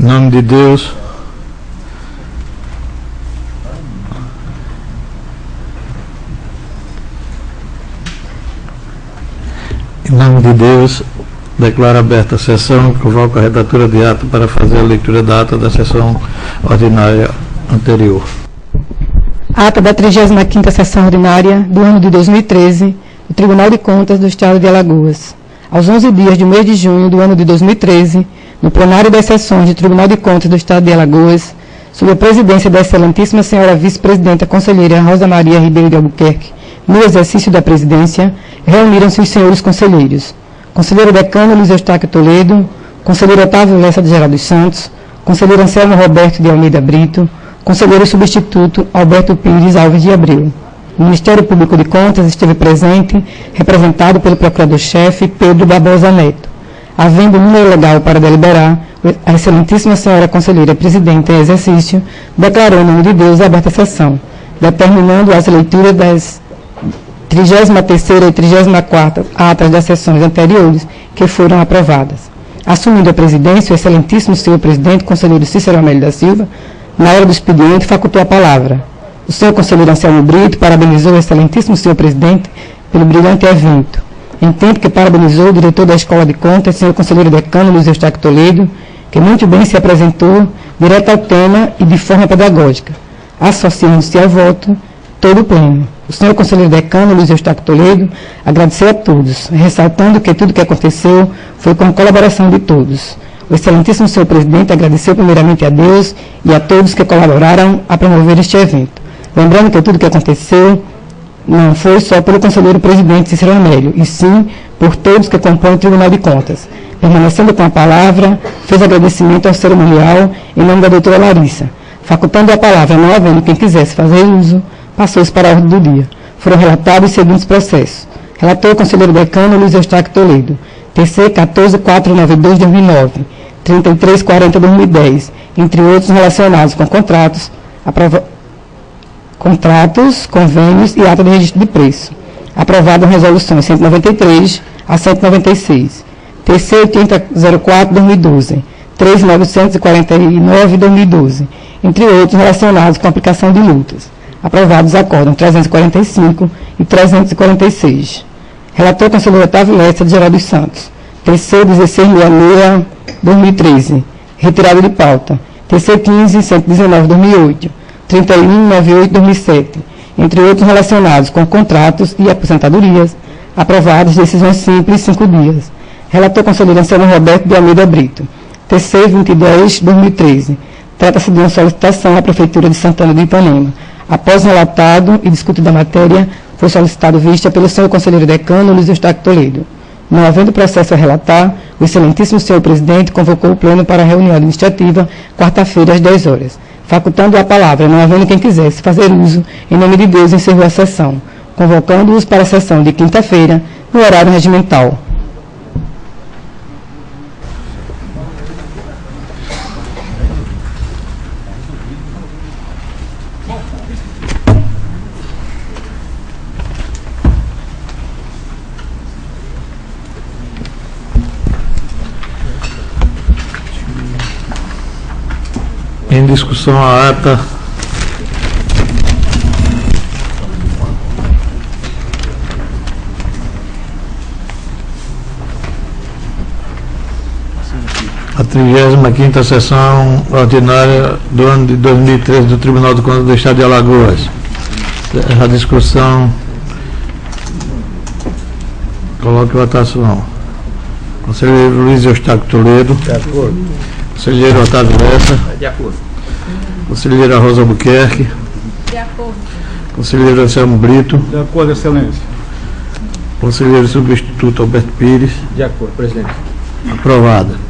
Em nome de Deus. Em nome de Deus, declaro aberta a sessão e convoco a redatora de ata para fazer a leitura da ata da sessão ordinária anterior. Ata da 35ª sessão ordinária do ano de 2013 do Tribunal de Contas do Estado de Alagoas. Aos 11 dias do mês de junho do ano de 2013, no plenário das sessões do Tribunal de Contas do Estado de Alagoas, sob a presidência da excelentíssima senhora vice-presidenta conselheira Rosa Maria Ribeiro de Albuquerque, no exercício da presidência, reuniram-se os senhores conselheiros: conselheiro decano Luiz Eustáquio Toledo, conselheiro Otávio Lessa de Geraldo dos Santos, conselheiro Anselmo Roberto de Almeida Brito, conselheiro substituto Alberto Pires Alves de Abreu. O Ministério Público de Contas esteve presente, representado pelo procurador-chefe Pedro Barbosa Neto. Havendo número legal para deliberar, a excelentíssima senhora conselheira presidente em exercício declarou em nome de Deus aberta a sessão, determinando as leituras das 33ª e 34ª atas das sessões anteriores que foram aprovadas. Assumindo a presidência, o excelentíssimo senhor presidente, conselheiro Cícero Amélio da Silva, na hora do expediente, facultou a palavra. O senhor conselheiro Anselmo Brito parabenizou o excelentíssimo senhor presidente pelo brilhante evento. Em tempo que parabenizou o diretor da Escola de Contas, senhor conselheiro decano Luiz Eustáquio Toledo, que muito bem se apresentou, direto ao tema e de forma pedagógica, associando-se ao voto todo o pleno. O senhor conselheiro decano Luiz Eustáquio Toledo agradeceu a todos, ressaltando que tudo o que aconteceu foi com colaboração de todos. O excelentíssimo senhor presidente agradeceu primeiramente a Deus e a todos que colaboraram a promover este evento. Lembrando que tudo o que aconteceu não foi só pelo conselheiro presidente Cícero Amélio, e sim por todos que compõem o Tribunal de Contas. Permanecendo com a palavra, fez agradecimento ao cerimonial em nome da doutora Larissa. Facultando a palavra, não havendo quem quisesse fazer uso, passou-se para a ordem do dia. Foram relatados os seguintes processos. Relator o conselheiro decano Luiz Eustáquio Toledo, TC 14492-2009, 3340-2010, entre outros relacionados com contratos, convênios e ata de registro de preço. Aprovado em resoluções 193 a 196. TC 8004-2012, 3949-2012, entre outros relacionados com aplicação de multas. Aprovados os acórdãos 345 e 346. Relator conselheiro Otávio Lessa de Geraldo dos Santos, TC 1666-2013, retirado de pauta, TC 15-119-2008, 3198-2007, entre outros relacionados com contratos e aposentadorias, aprovados decisões simples 5 dias. Relator conselheiro Anselmo Roberto de Almeida Brito, TC 2010-2013, trata-se de uma solicitação à Prefeitura de Santana do Ipanema. Após relatado e discutida a matéria, foi solicitado vista pelo senhor conselheiro decano Luiz Eustáquio Toledo. Não havendo processo a relatar, o excelentíssimo senhor presidente convocou o pleno para a reunião administrativa, quarta-feira, às 10 horas. Facultando a palavra, não havendo quem quisesse fazer uso, em nome de Deus, encerrou a sessão, convocando-os para a sessão de quinta-feira, no horário regimental. Em discussão a ata a 35ª sessão ordinária do ano de 2013 do Tribunal de Contas do Estado de Alagoas. A discussão, coloque votação. Conselheiro Luiz Eustáquio Toledo. De acordo. Conselheiro Otávio Lessa. De acordo. Conselheira Rosa Albuquerque. De acordo. Conselheiro Anselmo Brito. De acordo, excelência. Conselheiro substituto Alberto Pires. De acordo, presidente. Aprovada.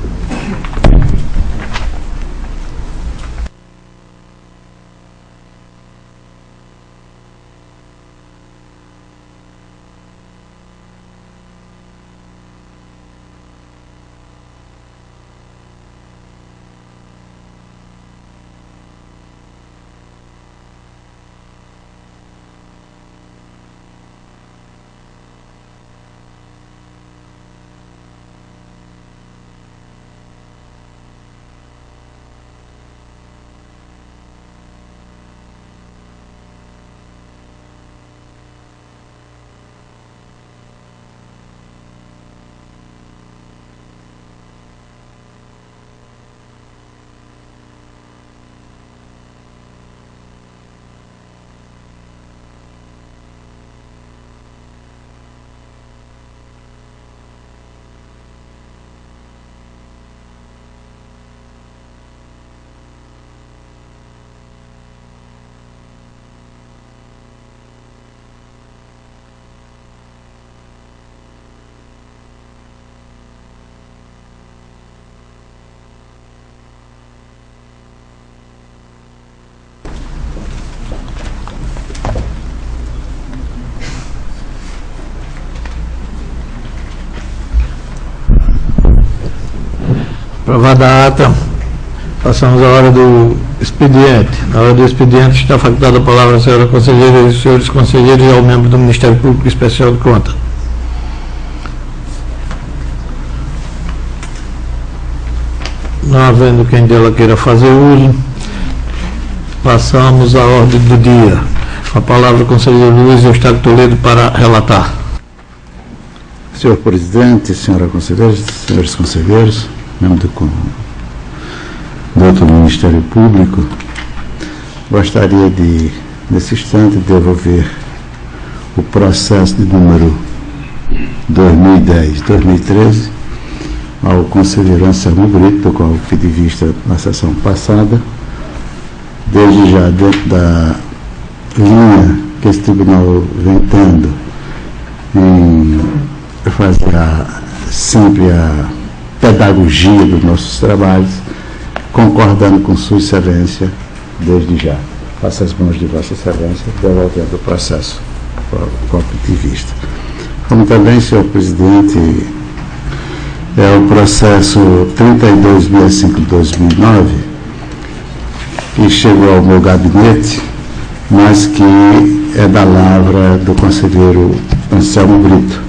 Aprovada a ata, passamos à hora do expediente. Na hora do expediente está facultada a palavra à senhora conselheira e aos senhores conselheiros e ao membro do Ministério Público Especial de Contas. Não havendo quem dela queira fazer uso, passamos à ordem do dia. Com a palavra o conselheiro Luiz Eustáquio Toledo para relatar. Senhor presidente, senhora conselheira, senhores conselheiros, membro do outro Ministério Público, gostaria de, nesse instante, devolver o processo de número 2010-2013 ao conselheiro Anselmo Brito, do qual pedi vista na sessão passada, desde já dentro da linha que esse tribunal vem tendo em fazer sempre a pedagogia dos nossos trabalhos, concordando com Sua Excelência desde já. Faço as mãos de Vossa Excelência, devolvendo o processo ao qual pedi vista. Como também, senhor presidente, é o processo 3265-2009, que chegou ao meu gabinete, mas que é da lavra do conselheiro Anselmo Brito.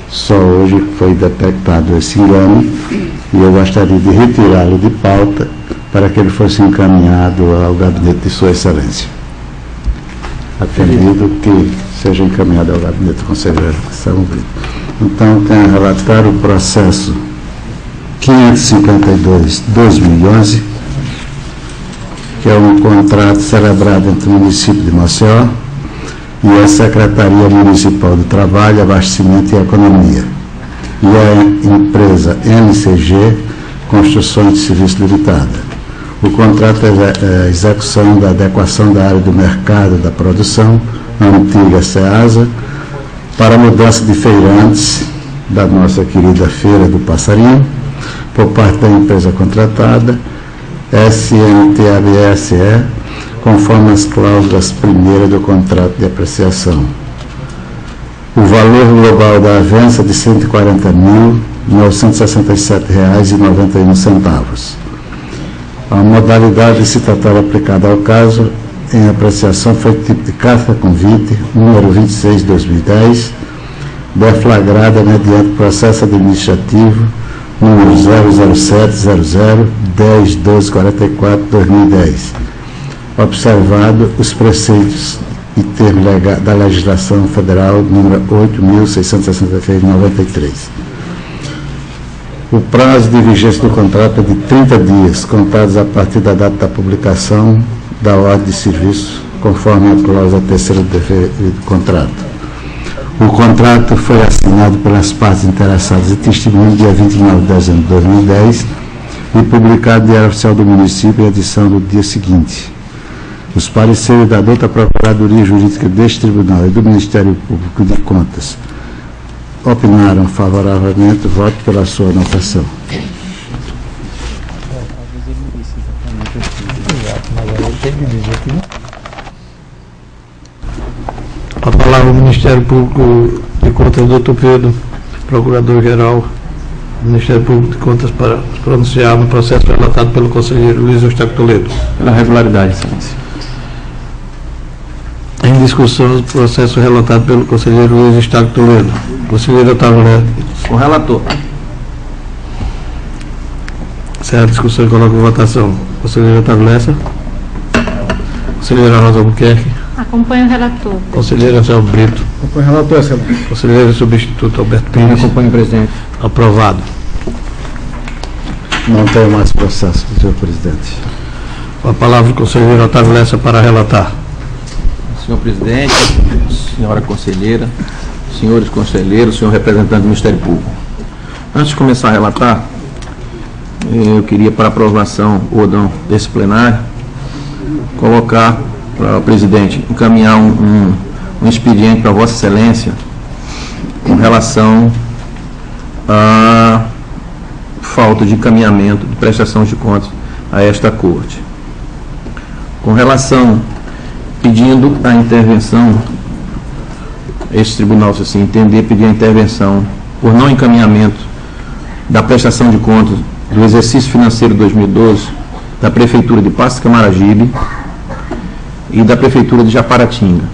Só hoje foi detectado esse engano e eu gostaria de retirá-lo de pauta para que ele fosse encaminhado ao gabinete de Sua Excelência. Atendido que seja encaminhado ao gabinete do conselheiro Anselmo Brito. Então, tenho a relatar o processo 552-2011, que é um contrato celebrado entre o município de Maceió e a Secretaria Municipal do Trabalho, Abastecimento e Economia, e a empresa MCG Construções de Serviço Limitada. O contrato é a execução da adequação da área do mercado da produção, a antiga SEASA, para a mudança de feirantes da nossa querida Feira do Passarinho, por parte da empresa contratada, SMTABSE, conforme as cláusulas primeiras do contrato de apreciação. O valor global da avança de R$ 140.967,91. A modalidade licitatória aplicada ao caso em apreciação foi tipo de carta-convite, número 26/2010, deflagrada mediante processo administrativo, número 00700101244/2010. Observado os preceitos e termos da legislação federal número 8.666/93. O prazo de vigência do contrato é de 30 dias, contados a partir da data da publicação da ordem de serviço, conforme a cláusula terceira do contrato. O contrato foi assinado pelas partes interessadas e testemunho dia 29 de dezembro de 2010 e publicado no Diário Oficial do Município em edição do dia seguinte. Os pareceres da douta Procuradoria Jurídica deste Tribunal e do Ministério Público de Contas opinaram favoravelmente. Voto pela sua anotação. A palavra o Ministério Público de Contas, doutor Pedro, Procurador-Geral do Ministério Público de Contas, para se pronunciar no processo relatado pelo conselheiro Luiz Eustáquio Toledo. Pela regularidade, Excelência. Em discussão, o processo relatado pelo conselheiro Luiz Eustáquio Toledo. Conselheiro Otávio Lessa. O relator. Encerra a discussão e coloca em votação. Conselheiro Otávio Lessa. Conselheira Rosa Albuquerque. Acompanho o relator. Conselheiro Anselmo Brito. Acompanho o relator, Excelência. Conselheiro substituto Alberto Pires. Acompanho o presidente. Aprovado. Não tenho mais processo, senhor presidente. Com a palavra o conselheiro Otávio Lessa para relatar. Senhor presidente, senhora conselheira, senhores conselheiros, senhor representante do Ministério Público. Antes de começar a relatar, eu queria, para aprovação ou não desse plenário, colocar para o presidente encaminhar um expediente para Vossa Excelência com relação à falta de encaminhamento de prestação de contas a esta Corte. Com relação, pedindo a intervenção, esse tribunal, se assim entender, pedir a intervenção por não encaminhamento da prestação de contas do exercício financeiro 2012 da Prefeitura de Passos Camaragibe e da Prefeitura de Japaratinga.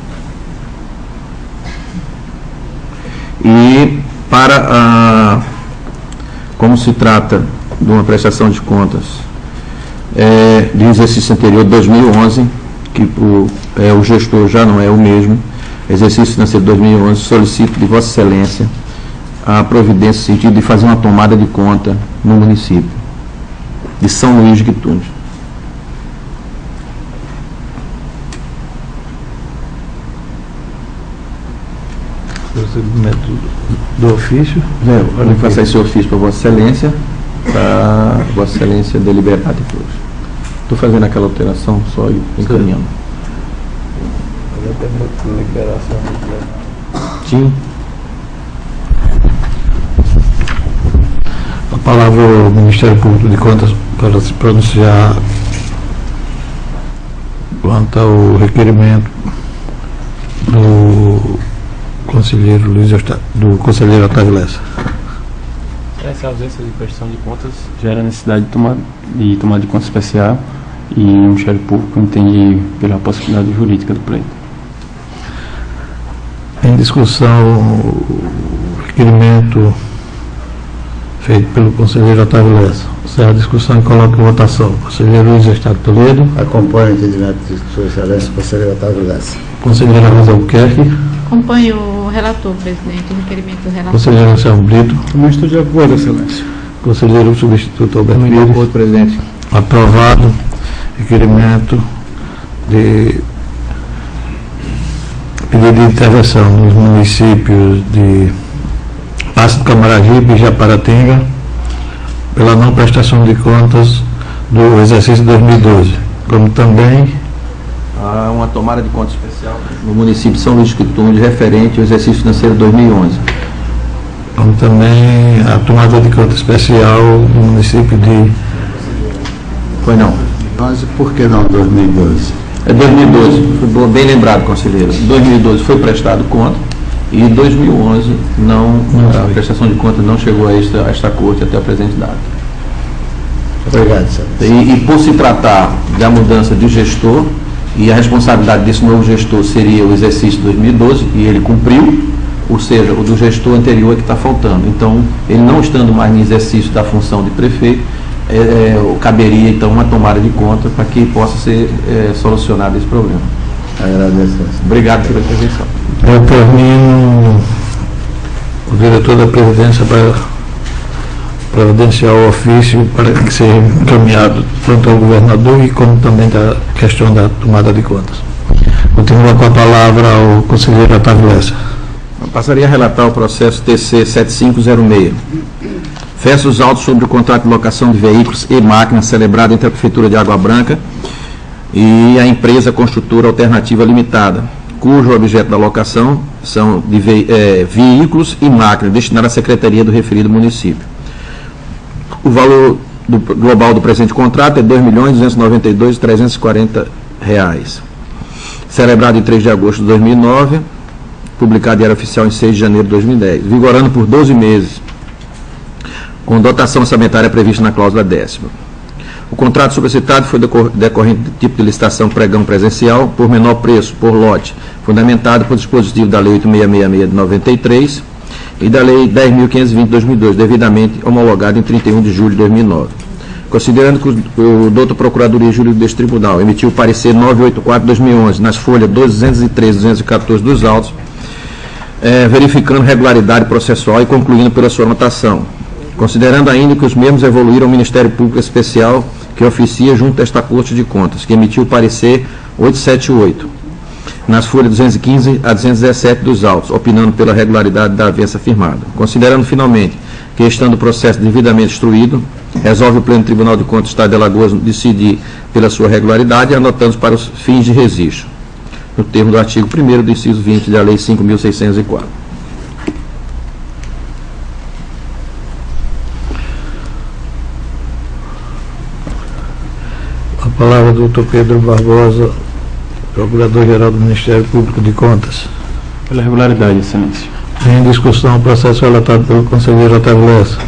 E como se trata de uma prestação de contas de exercício anterior 2011, que o gestor já não é o mesmo, exercício financeiro 2011, solicito de Vossa Excelência a providência no sentido de fazer uma tomada de conta no município de São Luís de Quitunde. Procedimento do ofício. Eu vou passar esse ofício para Vossa Excelência, para Vossa Excelência deliberar depois. Estou fazendo aquela alteração só e encaminhando. Sim. A palavra ao Ministério Público de Contas para se pronunciar quanto ao requerimento do conselheiro conselheiro Otávio Lessa. Essa ausência de prestação de contas gera necessidade de tomada de conta especial e o Ministério Público entende pela possibilidade jurídica do pleito. Em discussão, o requerimento feito pelo conselheiro Otávio Lessa. Encerra a discussão e coloca em votação. Conselheiro Luiz Eustáquio Toledo. Acompanho o entendimento de Sua Excelência, conselheiro Otávio Lessa. Conselheira Rosa Albuquerque. Acompanho o relator, presidente, o requerimento do relator. Conselheiro Anselmo Brito. Também estou de acordo, Excelência. Conselheiro substituto Alberto De Pires. acordo, presidente. Aprovado. Requerimento de pedido de intervenção nos municípios de Passos do Camaragibe e Japaratinga pela não prestação de contas do exercício 2012, como também Há uma tomada de conta especial no município de São Luís de Quitunde referente ao exercício financeiro 2011. como também a tomada de conta especial no município de... Foi não? Mas por que não 2012? É 2012, foi bem lembrado, conselheiro. 2012 foi prestado conta e 2011 a prestação de conta não chegou a esta corte até a presente data. Obrigado, Excelência. E por se tratar da mudança de gestor, e a responsabilidade desse novo gestor seria o exercício 2012, e ele cumpriu, ou seja, o do gestor anterior é que está faltando. Então, ele não estando mais em exercício da função de prefeito, caberia então uma tomada de conta para que possa ser solucionado esse problema. Agradeço. Obrigado pela intervenção. Eu termino o diretor da presidência para providenciar o ofício para que seja encaminhado tanto ao governador e como também da questão da tomada de contas. Continua com a palavra ao conselheiro Otávio Lessa. Eu passaria a relatar o processo TC 7506. Festa os autos sobre o contrato de locação de veículos e máquinas celebrado entre a Prefeitura de Água Branca e a empresa construtora Alternativa Limitada, cujo objeto da locação são de veículos e máquinas destinados à Secretaria do referido município. O valor global do presente contrato é R$ 2.292.340. Celebrado em 3 de agosto de 2009, publicado em Diário Oficial em 6 de janeiro de 2010, vigorando por 12 meses, com dotação orçamentária prevista na cláusula 10ª. O contrato solicitado foi decorrente do tipo de licitação pregão presencial por menor preço por lote, fundamentado por dispositivo da Lei 8666 de 93 e da Lei 10.520 de 2002, devidamente homologado em 31 de julho de 2009. Considerando que o doutor Procuradoria Jurídica deste Tribunal emitiu o parecer 984 de 2011 nas folhas 213 e 214 dos autos, verificando regularidade processual e concluindo pela sua anotação. Considerando ainda que os mesmos evoluíram ao Ministério Público Especial, que oficia junto a esta Corte de Contas, que emitiu o parecer 878, nas folhas 215 a 217 dos autos, opinando pela regularidade da avença firmada. Considerando, finalmente, que, estando o processo devidamente instruído, resolve o Pleno Tribunal de Contas do Estado de Alagoas decidir pela sua regularidade, anotando para os fins de registro, no termo do artigo 1º do inciso 20 da Lei 5.604. A palavra do Dr. Pedro Barbosa, Procurador-Geral do Ministério Público de Contas. Pela regularidade, Excelência. Em discussão, o processo relatado pelo conselheiro Otávio Lessa.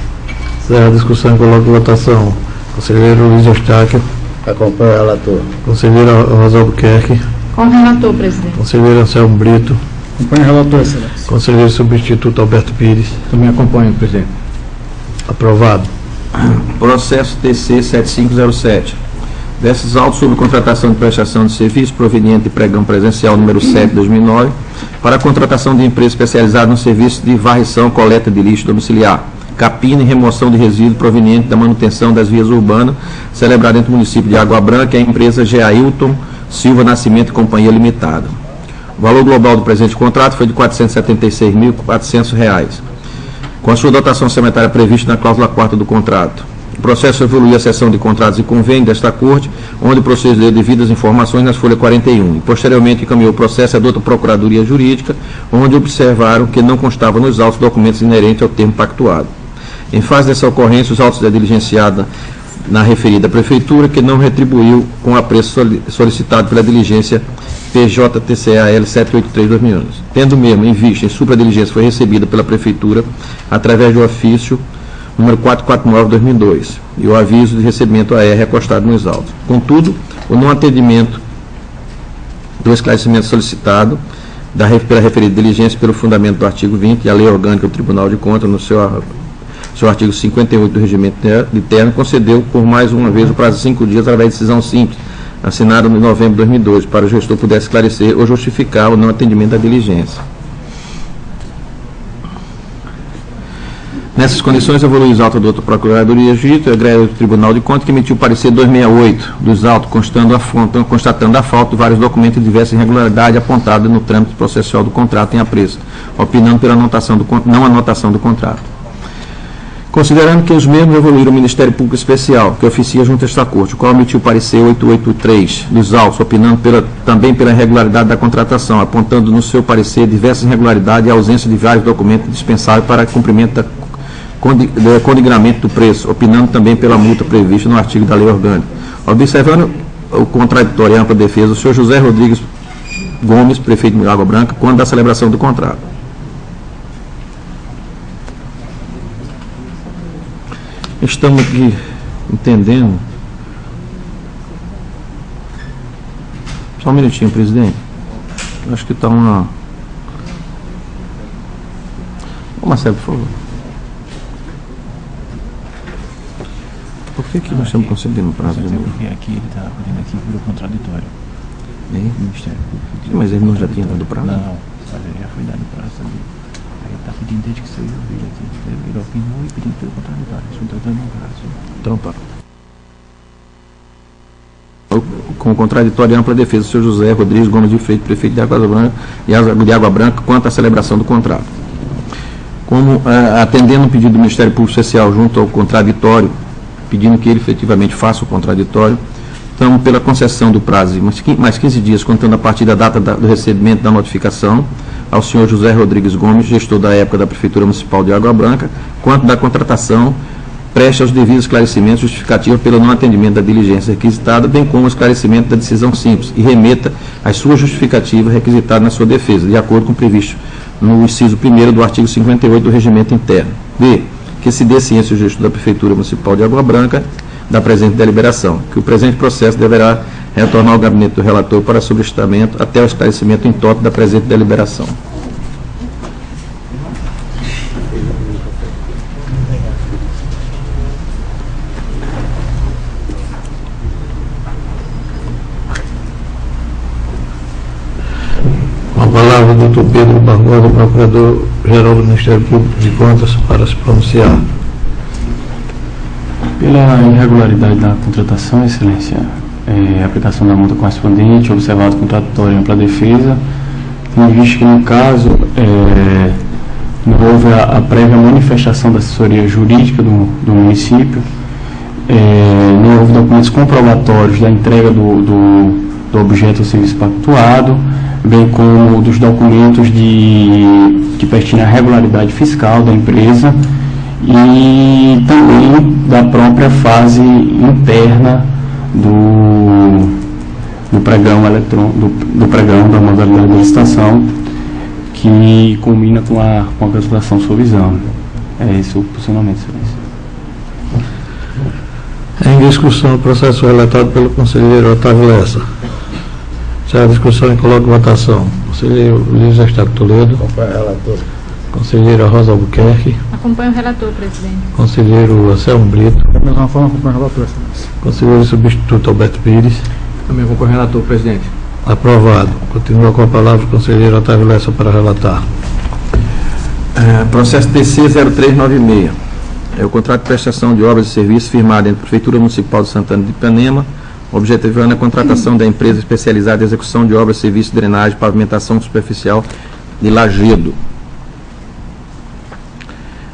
Encerra a discussão e coloca em votação. Conselheiro Luiz Eustáquio. Acompanho o relator. Conselheiro Rosa Albuquerque. Com o relator, presidente. Conselheiro Anselmo Brito. Acompanho o relator, excelência. Conselheiro substituto Alberto Pires. Também acompanho, presidente. Aprovado. Processo TC 7507. Desses autos sobre contratação de prestação de serviço proveniente de pregão presencial número 7/2009 para a contratação de empresa especializada no serviço de varrição, coleta de lixo domiciliar, capina e remoção de resíduos proveniente da manutenção das vias urbanas, celebrada entre o município de Água Branca e a empresa Geailton Silva Nascimento e Companhia Limitada. O valor global do presente contrato foi de R$ 476.400, com a sua dotação orçamentária prevista na cláusula 4ª do contrato. O processo evoluiu à seção de contratos e convênio desta Corte, onde procedeu devidas informações nas folhas 41. E, posteriormente, encaminhou o processo à douta Procuradoria Jurídica, onde observaram que não constava nos autos documentos inerentes ao termo pactuado. Em face dessa ocorrência, os autos da diligenciada na referida Prefeitura, que não retribuiu com a preço solicitado pela diligência PJTCAL 783/2011. Tendo mesmo em vista em supradiligência foi recebida pela Prefeitura através do ofício número 449/2002 e o aviso de recebimento AR recostado nos autos. Contudo, o não atendimento do esclarecimento solicitado pela referida diligência pelo fundamento do artigo 20 e a Lei Orgânica do Tribunal de Contas, no seu artigo 58 do Regimento Interno, concedeu por mais uma vez o prazo de 5 dias através de decisão simples, assinada em novembro de 2012, para o gestor poder esclarecer ou justificar o não atendimento da diligência. Nessas condições, evoluiu os autos da outra Procuradoria Jurídica e o Tribunal de Contas, que emitiu o parecer 268 dos autos, constatando a falta de vários documentos e diversas irregularidades apontadas no trâmite processual do contrato em apreço, opinando pela não anotação do contrato. Considerando que os mesmos evoluíram o Ministério Público Especial, que oficia junto a esta Corte, o qual emitiu o parecer 883 dos autos, opinando também pela irregularidade da contratação, apontando no seu parecer diversas irregularidades e a ausência de vários documentos dispensáveis para cumprimento do condignamento do preço, opinando também pela multa prevista no artigo da Lei Orgânica. Observando o contraditório e ampla defesa, o senhor José Rodrigues Gomes, prefeito de Água Branca, quando da celebração do contrato. Estamos aqui entendendo. Só um minutinho, presidente. Acho que está uma. Ô, Marcelo, por favor. Por que nós estamos concedendo prazo? Porque aqui ele está fazendo aqui pelo contraditório. E? Ministério Público. Mas ele não já tinha dado prazo? Não, mas ele já foi dado prazo ali. Aí ele está pedindo desde que saiu o vídeo aqui. Ele virou opinião e pedindo pelo contraditório. Isso não está dando um prazo. Então tá. Com o contraditório e ampla defesa, o senhor José Rodrigues Gomes de Freitas, prefeito de Água Branca, quanto à celebração do contrato. Como atendendo o pedido do Ministério Público Especial junto ao contraditório, pedindo que ele efetivamente faça o contraditório, estamos pela concessão do prazo de mais 15 dias, contando a partir da data do recebimento da notificação, ao senhor José Rodrigues Gomes, gestor da época da Prefeitura Municipal de Água Branca, quanto da contratação, preste aos devidos esclarecimentos justificativos pelo não atendimento da diligência requisitada, bem como o esclarecimento da decisão simples, e remeta as suas justificativas requisitadas na sua defesa, de acordo com o previsto no inciso 1º do artigo 58 do Regimento Interno. B. Que se dê ciência ao gestor da Prefeitura Municipal de Água Branca da presente deliberação, que o presente processo deverá retornar ao gabinete do relator para solicitamento até o esclarecimento em toto da presente deliberação. Com a palavra o doutor Pedro Barbosa, Procurador-Geral do Ministério Público de Contas, para se pronunciar. Pela irregularidade da contratação, Excelência, a aplicação da multa correspondente, observado o contraditório e ampla defesa, tendo visto que, no caso, não houve a prévia manifestação da assessoria jurídica do município, não houve documentos comprobatórios da entrega do objeto ao serviço pactuado, bem como dos documentos que pertinham à regularidade fiscal da empresa e também da própria fase interna do pregão do pregão da modalidade de licitação, que culmina com a cancelação sob exame. É esse o posicionamento, Excelência. discussão, o processo relatado pelo conselheiro Otávio Lessa. Encerra a discussão e coloco votação. Conselheiro Luiz Eustáquio Toledo. Acompanha o relator. Conselheira Rosa Albuquerque. Acompanho o relator, presidente. Conselheiro Anselmo Brito. Da mesma forma, acompanho o relator, excelência. Conselheiro substituto Alberto Pires. Também acompanho o relator, presidente. Aprovado. Continua com a palavra o conselheiro Otávio Lessa para relatar. Processo TC 0396. É o contrato de prestação de obras e serviços firmado entre a Prefeitura Municipal de Santana de Ipanema, objetivando a contratação da empresa especializada em execução de obras, serviços de drenagem e pavimentação superficial de Lagedo.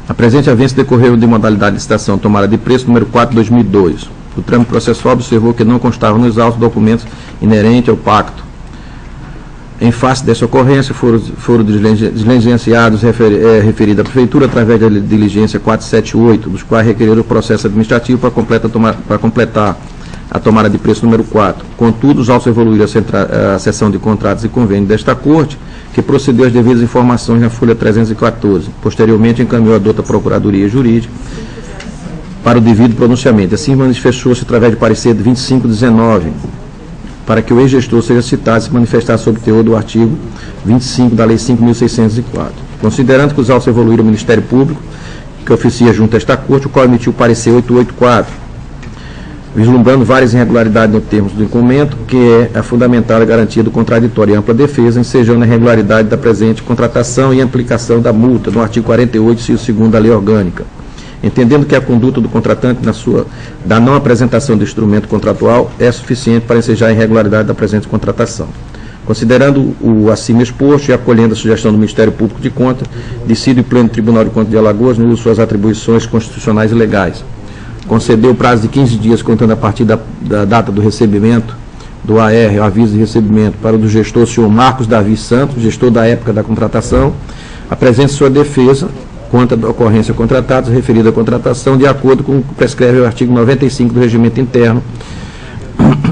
A presente avença decorreu de modalidade de licitação tomada de preço número 4/2002. O trâmite processual observou que não constava nos autos documentos inerentes ao pacto. Em face dessa ocorrência, foram diligenciados referida à Prefeitura através da diligência 478, dos quais requereram o processo administrativo para completar a tomada de preço número 4. Contudo, os autos evoluíram a seção de contratos e convênios desta Corte, que procedeu às devidas informações na folha 314. Posteriormente, encaminhou a douta Procuradoria Jurídica para o devido pronunciamento. Assim, manifestou-se através de parecer de 25/19, para que o ex-gestor seja citado e se manifestar sobre o teor do artigo 25 da Lei 5.604. Considerando que os autos evoluíram ao Ministério Público, que oficia junto a esta Corte, o qual emitiu o parecer 884, vislumbrando várias irregularidades no termos do documento, que é a fundamental garantia do contraditório e ampla defesa, ensejando a irregularidade da presente contratação e aplicação da multa, no artigo 48, inciso 2º da Lei Orgânica. Entendendo que a conduta do contratante da não apresentação do instrumento contratual é suficiente para ensejar a irregularidade da presente contratação. Considerando o acima exposto e acolhendo a sugestão do Ministério Público de Contas, decide o Pleno Tribunal de Contas de Alagoas no uso de suas atribuições constitucionais e legais. Concedeu o prazo de 15 dias, contando a partir da data do recebimento do AR, o aviso de recebimento, para o do gestor, senhor Marcos Davi Santos, gestor da época da contratação, apresente sua defesa quanto à ocorrência contratada, referida à contratação, de acordo com o que prescreve o artigo 95 do Regimento Interno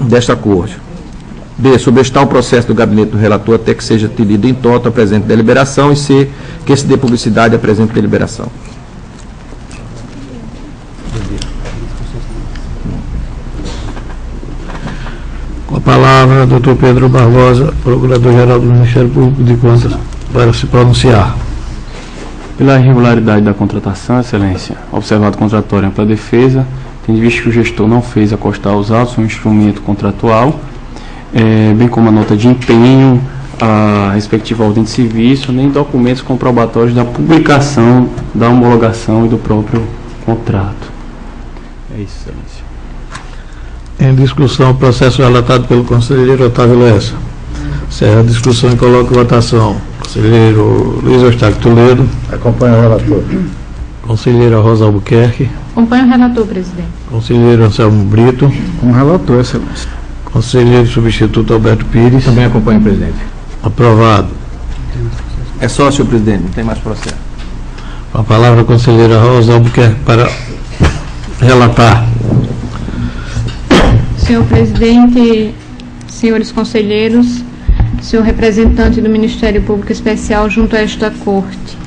desta Corte. B. Sobrestar o processo do gabinete do relator até que seja lido em toto a presente deliberação, e C. Que se dê publicidade à presente deliberação. Com a palavra, Dr. Pedro Barbosa, Procurador-Geral do Ministério Público de Contas, para se pronunciar. Pela irregularidade da contratação, excelência, observado o contratório em ampla defesa, tendo visto que o gestor não fez acostar aos autos um instrumento contratual, bem como a nota de empenho, a respectiva ordem de serviço, nem documentos comprobatórios da publicação, da homologação e do próprio contrato. É isso, excelência. Em discussão, o processo relatado pelo conselheiro Otávio Lessa. Encerra a discussão e coloco votação. Conselheiro Luiz Eustáquio Toledo. Acompanha o relator. Conselheira Rosa Albuquerque. Acompanho o relator, presidente. Conselheiro Anselmo Brito. Com o relator, excelência. Conselheiro substituto Alberto Pires. Também acompanho, presidente. Aprovado. É só, senhor presidente, não tem mais processo. Com a palavra a conselheira Rosa Albuquerque para relatar. Senhor presidente, senhores conselheiros, senhor representante do Ministério Público Especial junto a esta Corte.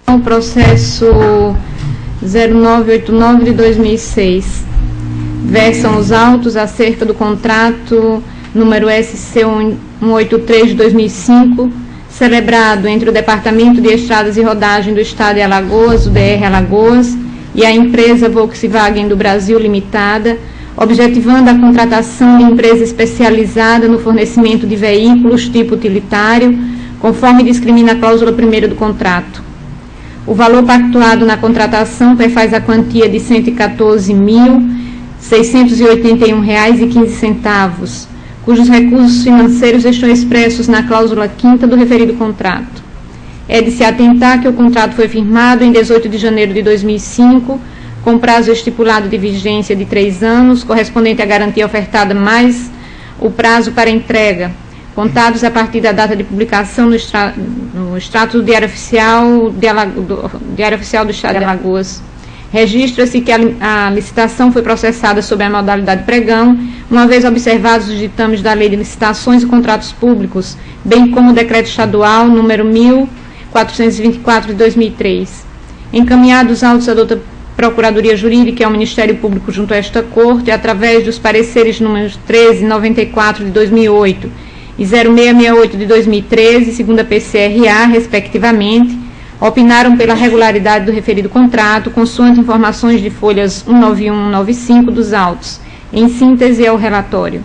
O processo 0989 de 2006. Versam os autos acerca do contrato número SC 183 de 2005, celebrado entre o Departamento de Estradas e Rodagem do Estado de Alagoas, o DR Alagoas, e a empresa Volkswagen do Brasil Limitada, objetivando a contratação de empresa especializada no fornecimento de veículos tipo utilitário, conforme discrimina a cláusula 1ª do contrato. O valor pactuado na contratação perfaz a quantia de R$ 114.681,15, cujos recursos financeiros estão expressos na cláusula 5ª do referido contrato. É de se atentar que o contrato foi firmado em 18 de janeiro de 2005, com prazo estipulado de vigência de 3 anos, correspondente à garantia ofertada mais o prazo para entrega, contados a partir da data de publicação no extrato do Diário Oficial do Estado de Alagoas. Registra-se que a licitação foi processada sob a modalidade pregão, uma vez observados os ditames da Lei de Licitações e Contratos Públicos, bem como o Decreto Estadual número 1424 de 2003. Encaminhados os autos à douta Procuradoria Jurídica e ao Ministério Público junto a esta Corte, através dos pareceres números 1394 de 2008 e 0668 de 2013, segundo a PCRA, respectivamente, opinaram pela regularidade do referido contrato, consoante informações de folhas 191 e 195 dos autos, em síntese ao relatório.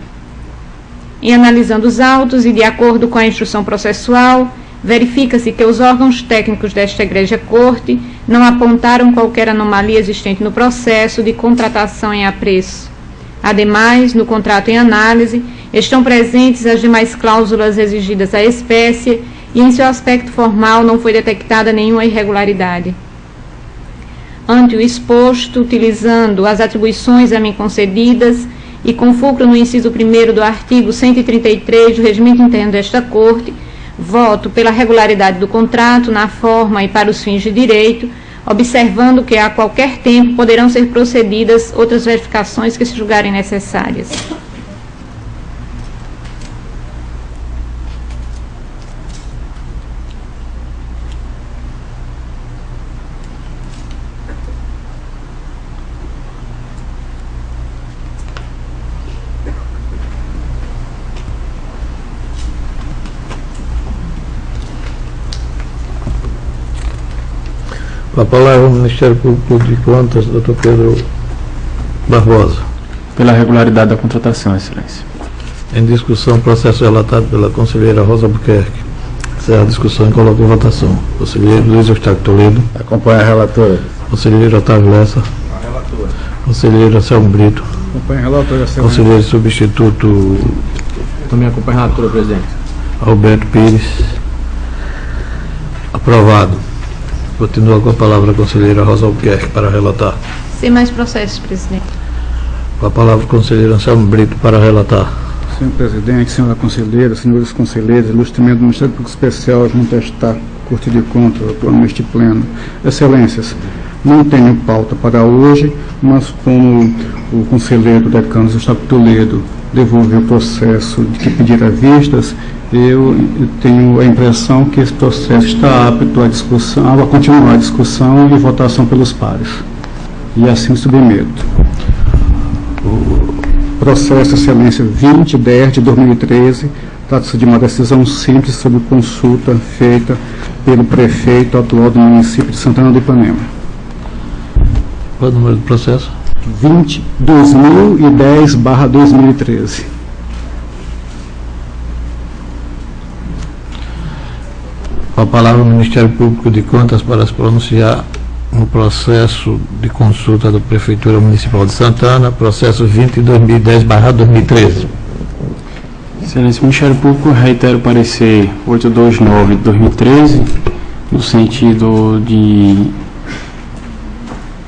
Em analisando os autos e de acordo com a instrução processual, verifica-se que os órgãos técnicos desta Egrégia Corte não apontaram qualquer anomalia existente no processo de contratação em apreço. Ademais, no contrato em análise, estão presentes as demais cláusulas exigidas à espécie e, em seu aspecto formal, não foi detectada nenhuma irregularidade. Ante o exposto, utilizando as atribuições a mim concedidas e com fulcro no inciso 1º do artigo 133 do Regimento Interno desta Corte, voto pela regularidade do contrato na forma e para os fins de direito, observando que a qualquer tempo poderão ser procedidas outras verificações que se julgarem necessárias. Com a palavra o Ministério Público de Contas, Dr. Pedro Barbosa. Pela regularidade da contratação, Excelência. Em discussão, processo relatado pela conselheira Rosa Albuquerque. Encerra a discussão e coloca em votação. Conselheiro Luiz Eustáquio Toledo. Acompanha a relatora. Conselheiro Otávio Lessa. Conselheiro Anselmo Brito. Acompanha a relatora, Excelência. Conselheiro substituto Também acompanha a relatora, presidente. Alberto Pires. Aprovado. Continua com a palavra a conselheira Rosa Albuquerque para relatar. Sem mais processos, presidente. Com a palavra o conselheiro Anselmo Brito para relatar. Senhor presidente, senhora conselheira, senhores conselheiros, ilustramento do Ministério Público Especial junto a esta Corte de Contas, neste pleno. Excelências, não tenho pauta para hoje, mas como o conselheiro decano Eustáquio Toledo devolveu o processo de que pedir a vistas, eu tenho a impressão que esse processo está apto à discussão, a continuar a discussão e votação pelos pares. E assim submeto. O processo, Excelência, 2010 de 2013, trata-se de uma decisão simples sobre consulta feita pelo prefeito atual do município de Santana do Ipanema. Qual é o número do processo? 2010/2013. Com a palavra o Ministério Público de Contas para se pronunciar no processo de consulta da Prefeitura Municipal de Santana, processo 20/2013. Excelência, o Ministério Público reitera o parecer 829 de 2013, no sentido de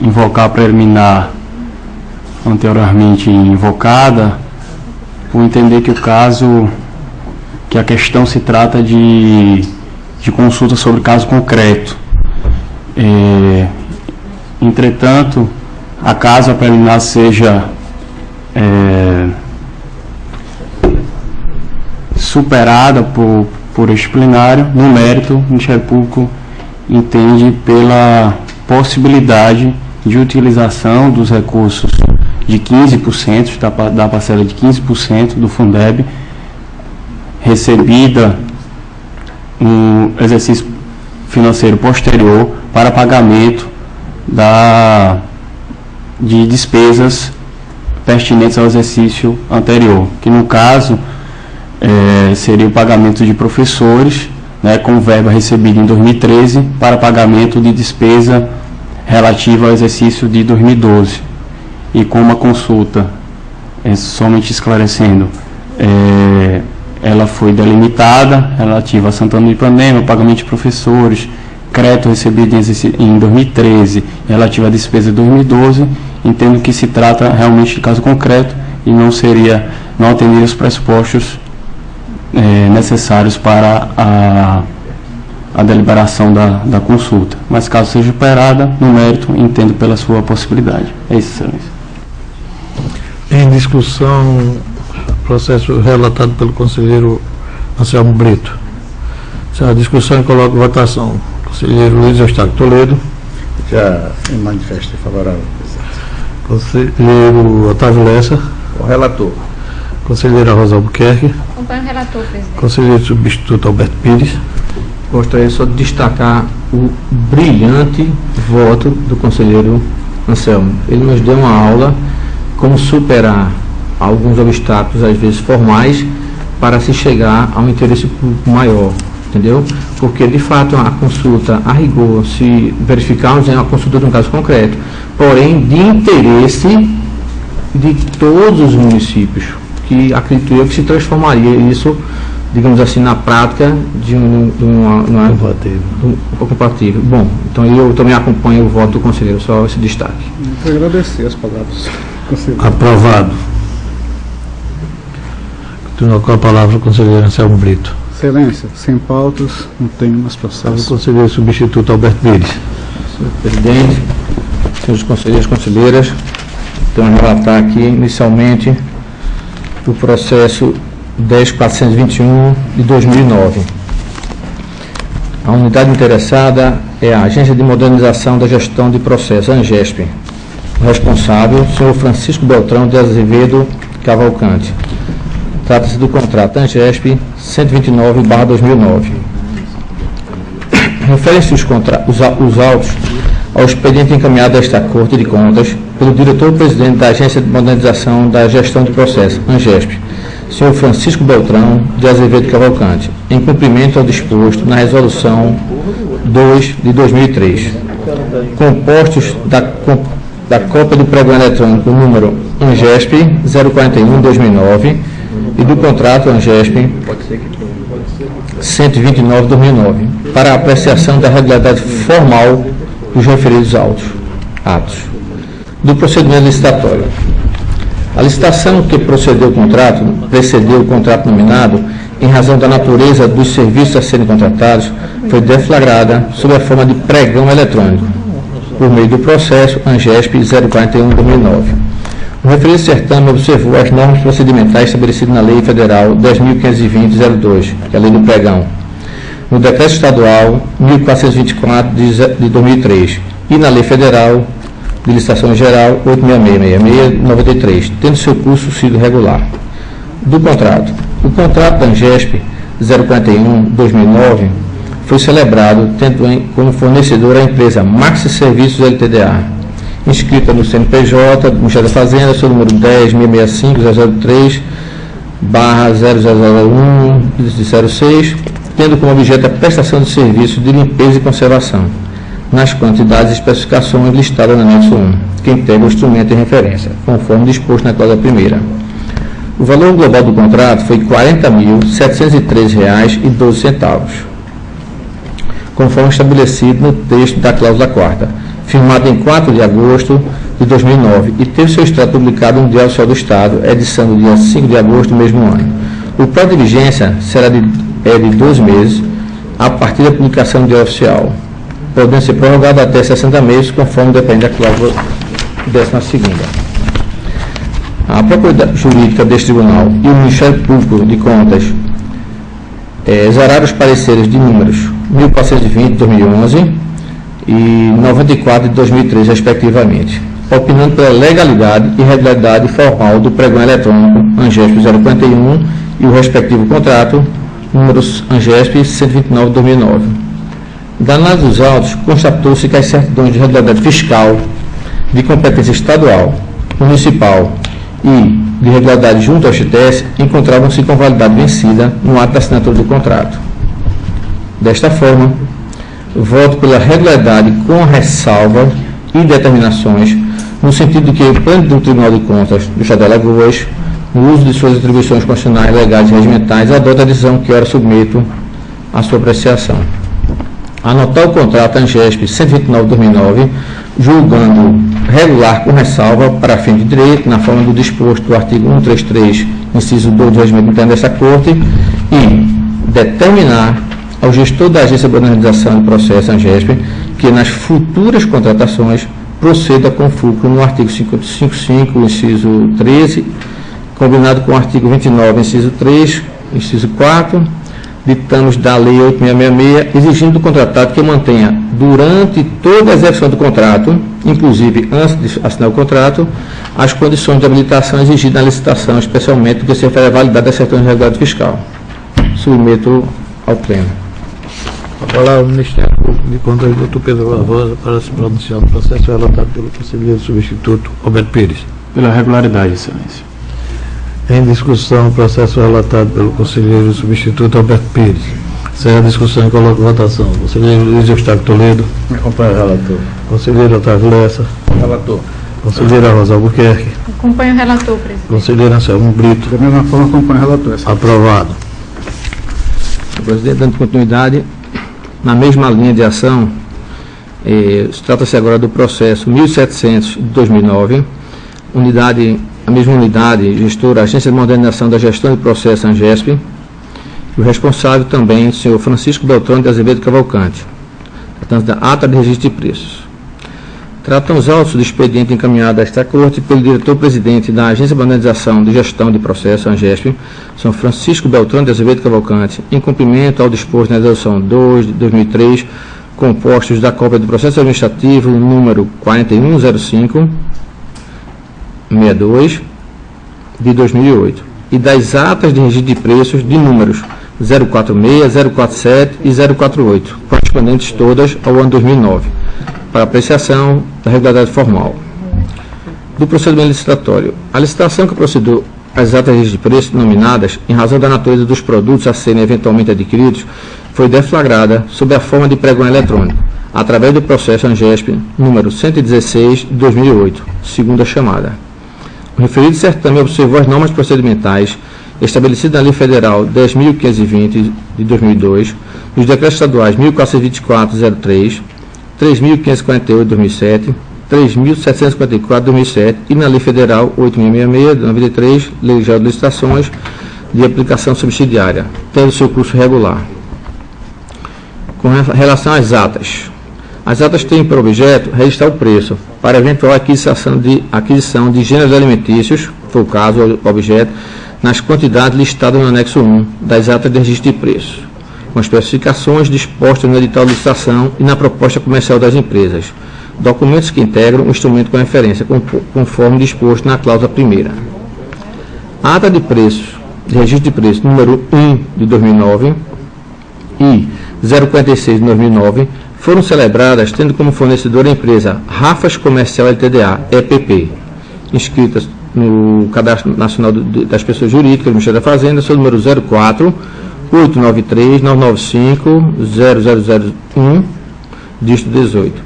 invocar a preliminar anteriormente invocada, por entender que que a questão se trata de consulta sobre caso concreto. Entretanto, acaso a preliminar seja superada por este plenário, no mérito, o Ministério Público entende pela possibilidade de utilização dos recursos de 15%, da parcela de 15% do Fundeb, recebida no exercício financeiro posterior para pagamento de despesas pertinentes ao exercício anterior, que no caso seria o pagamento de professores, né, com verba recebida em 2013 para pagamento de despesa relativa ao exercício de 2012. E com uma consulta, somente esclarecendo, ela foi delimitada, relativa a Santana do Ipanema, pagamento de professores, crédito recebido em 2013, relativo à despesa de 2012, entendo que se trata realmente de caso concreto e não atenderia os pressupostos necessários para a deliberação da consulta. Mas caso seja operada, no mérito, entendo pela sua possibilidade. É isso, excelência. Em discussão, processo relatado pelo conselheiro Anselmo Brito. Se a discussão, coloca em votação. Conselheiro Luiz Eustáquio Toledo. Já em manifesto favorável, presidente. Conselheiro Otávio Lessa. O relator. Conselheira Rosa Albuquerque. Acompanho o relator, presidente. Conselheiro substituto Alberto Pires. Gostaria só de destacar o brilhante voto do conselheiro Anselmo. Ele nos deu uma aula como superar alguns obstáculos, às vezes formais, para se chegar a um interesse público maior, entendeu? Porque, de fato, a consulta, a rigor, se verificarmos, é uma consulta de um caso concreto, porém, de interesse de todos os municípios, que acredito eu que se transformaria isso, digamos assim, na prática de um compatível. Bom, então eu também acompanho o voto do conselheiro, só esse destaque. Quero agradecer as palavras. Aprovado. Continua com a palavra o conselheiro Anselmo Brito. Excelência, sem pautas, não tenho mais O processos. conselheiro substituto Alberto Pires. Senhor presidente, senhores conselheiros e conselheiras, tenho a relatar aqui inicialmente o processo 10.421 de 2009. A unidade interessada é a Agência de Modernização da Gestão de Processos, ANGESP. O responsável, senhor Francisco Beltrão de Azevedo Cavalcante. Trata-se do contrato ANGESP 129/2009. Referem-se os autos ao expediente encaminhado a esta Corte de Contas pelo diretor-presidente da Agência de Modernização da Gestão de Processos, ANGESP, senhor Francisco Beltrão de Azevedo Cavalcante, em cumprimento ao disposto na Resolução 2 de 2003. Compostos da cópia do pregão eletrônico número ANGESP 041/2009 e do contrato ANGESP 129/2009, para a apreciação da regularidade formal dos referidos atos. Do procedimento licitatório. A licitação que precedeu o contrato nominado, em razão da natureza dos serviços a serem contratados, foi deflagrada sob a forma de pregão eletrônico, por meio do processo ANGESP 041/2009. O referido certame observou as normas procedimentais estabelecidas na Lei Federal 10.520/02, que é a Lei do Pregão, no Decreto Estadual 1424 de 2003 e na Lei Federal de Licitação Geral 866/93, tendo seu curso sido regular. Do contrato. O contrato da ANGESP 041/2009 foi celebrado tendo como fornecedora a empresa Maxi Serviços Ltda, inscrita no CNPJ do Ministério da Fazenda, seu número 10.665-003/0001-06, tendo como objeto a prestação de serviços de limpeza e conservação, nas quantidades e especificações listadas no anexo 1, que integra o instrumento em referência, conforme disposto na cláusula primeira. O valor global do contrato foi R$ 40.703,12, conforme estabelecido no texto da cláusula 4ª, firmado em 4 de agosto de 2009 e teve seu extrato publicado no Diário Oficial do Estado, edição do dia 5 de agosto do mesmo ano. O prazo de vigência será de 12 meses a partir da publicação do Diário Oficial, podendo ser prorrogado até 60 meses, conforme depende da cláusula 12ª. A propriedade jurídica deste tribunal e o Ministério Público de Contas exararam os pareceres de números 1420 de 2011 e 94 de 2003, respectivamente, opinando pela legalidade e regularidade formal do pregão eletrônico ANGESP 041 e o respectivo contrato, números ANGESP 129 de 2009. Da análise dos autos, constatou-se que as certidões de regularidade fiscal, de competência estadual, municipal e de regularidade junto ao FGTS encontravam-se com validade vencida no ato da assinatura do contrato. Desta forma, voto pela regularidade com ressalva e determinações, no sentido de que o plano do Tribunal de Contas do Estado de Alagoas, no uso de suas atribuições constitucionais, legais e regimentais, adota a decisão que ora submeto à sua apreciação. Anotar o contrato ANGESP 129/2009, julgando regular com ressalva para fim de direito, na forma do disposto do artigo 133, inciso 2 do regimento interno desta Corte, E determinar ao gestor da Agência de Organização do Processo, ANGESP, que nas futuras contratações proceda com fulcro no artigo 55, inciso 13, combinado com o artigo 29, inciso 3, inciso 4, ditames da Lei 8666, exigindo do contratado que mantenha, durante toda a execução do contrato, inclusive antes de assinar o contrato, as condições de habilitação exigidas na licitação, especialmente no que se refere à validade da certidão de regularidade fiscal. Submeto ao pleno. A palavra ao Ministério Público de Contas do Dr. Pedro Barbosa para se pronunciar no processo relatado pelo conselheiro substituto Alberto Pires. Pela regularidade, Excelência. Em discussão, o processo relatado pelo conselheiro substituto Alberto Pires. Sem a discussão, coloco votação. Conselheiro Luiz Eustáquio Toledo. Acompanho o relator. Conselheiro Otávio Lessa. Relator. Conselheira Rosa Albuquerque. Acompanho o relator, presidente. Conselheiro Anselmo Brito. Da mesma forma, acompanho o relator. Aprovado. Senhor presidente, dando continuidade, na mesma linha de ação, trata-se agora do processo 1700 de 2009, a mesma unidade gestora, Agência de Modernização da Gestão de Processo, ANGESP, e o responsável também, o senhor Francisco Beltrão de Azevedo Cavalcante, tratando da ata de registro de preços. Tratam os autos do expediente encaminhado a esta Corte pelo diretor-presidente da Agência de Modernização de Gestão de Processo, ANGESP, São Francisco Beltrão de Azevedo Cavalcante, em cumprimento ao disposto na Resolução 2 de 2003, compostos da cópia do processo administrativo número 4105-62 de 2008 e das atas de registro de preços de números 046, 047 e 048, correspondentes todas ao ano 2009, para apreciação da regularidade formal. Do procedimento licitatório. A licitação que procedeu às atas de registro de preços nominadas, em razão da natureza dos produtos a serem eventualmente adquiridos, foi deflagrada sob a forma de pregão eletrônico, através do processo ANGESP número 116 de 2008, segunda chamada. O referido certame observou as normas procedimentais estabelecidas na Lei Federal 10.520 de 2002, nos decretos estaduais 1424/03, 3.548 de 2007, 3.754 de 2007 e na Lei Federal 8.666 de 93, Lei Geral de Licitações de aplicação subsidiária, tendo seu curso regular. Com relação às atas, as atas têm por objeto registrar o preço para eventual aquisição de gêneros alimentícios, foi o caso, o objeto, nas quantidades listadas no anexo 1 das atas de registro de preços, com as especificações dispostas no edital de licitação e na proposta comercial das empresas, documentos que integram o instrumento com referência, conforme disposto na cláusula primeira. A ata de preços, de registro de preços número 1 de 2009 e 046 de 2009, foram celebradas tendo como fornecedora a empresa Rafas Comercial LTDA, EPP, inscritas no Cadastro Nacional das Pessoas Jurídicas do Ministério da Fazenda, seu número 04 893 995 0001, dígito 18.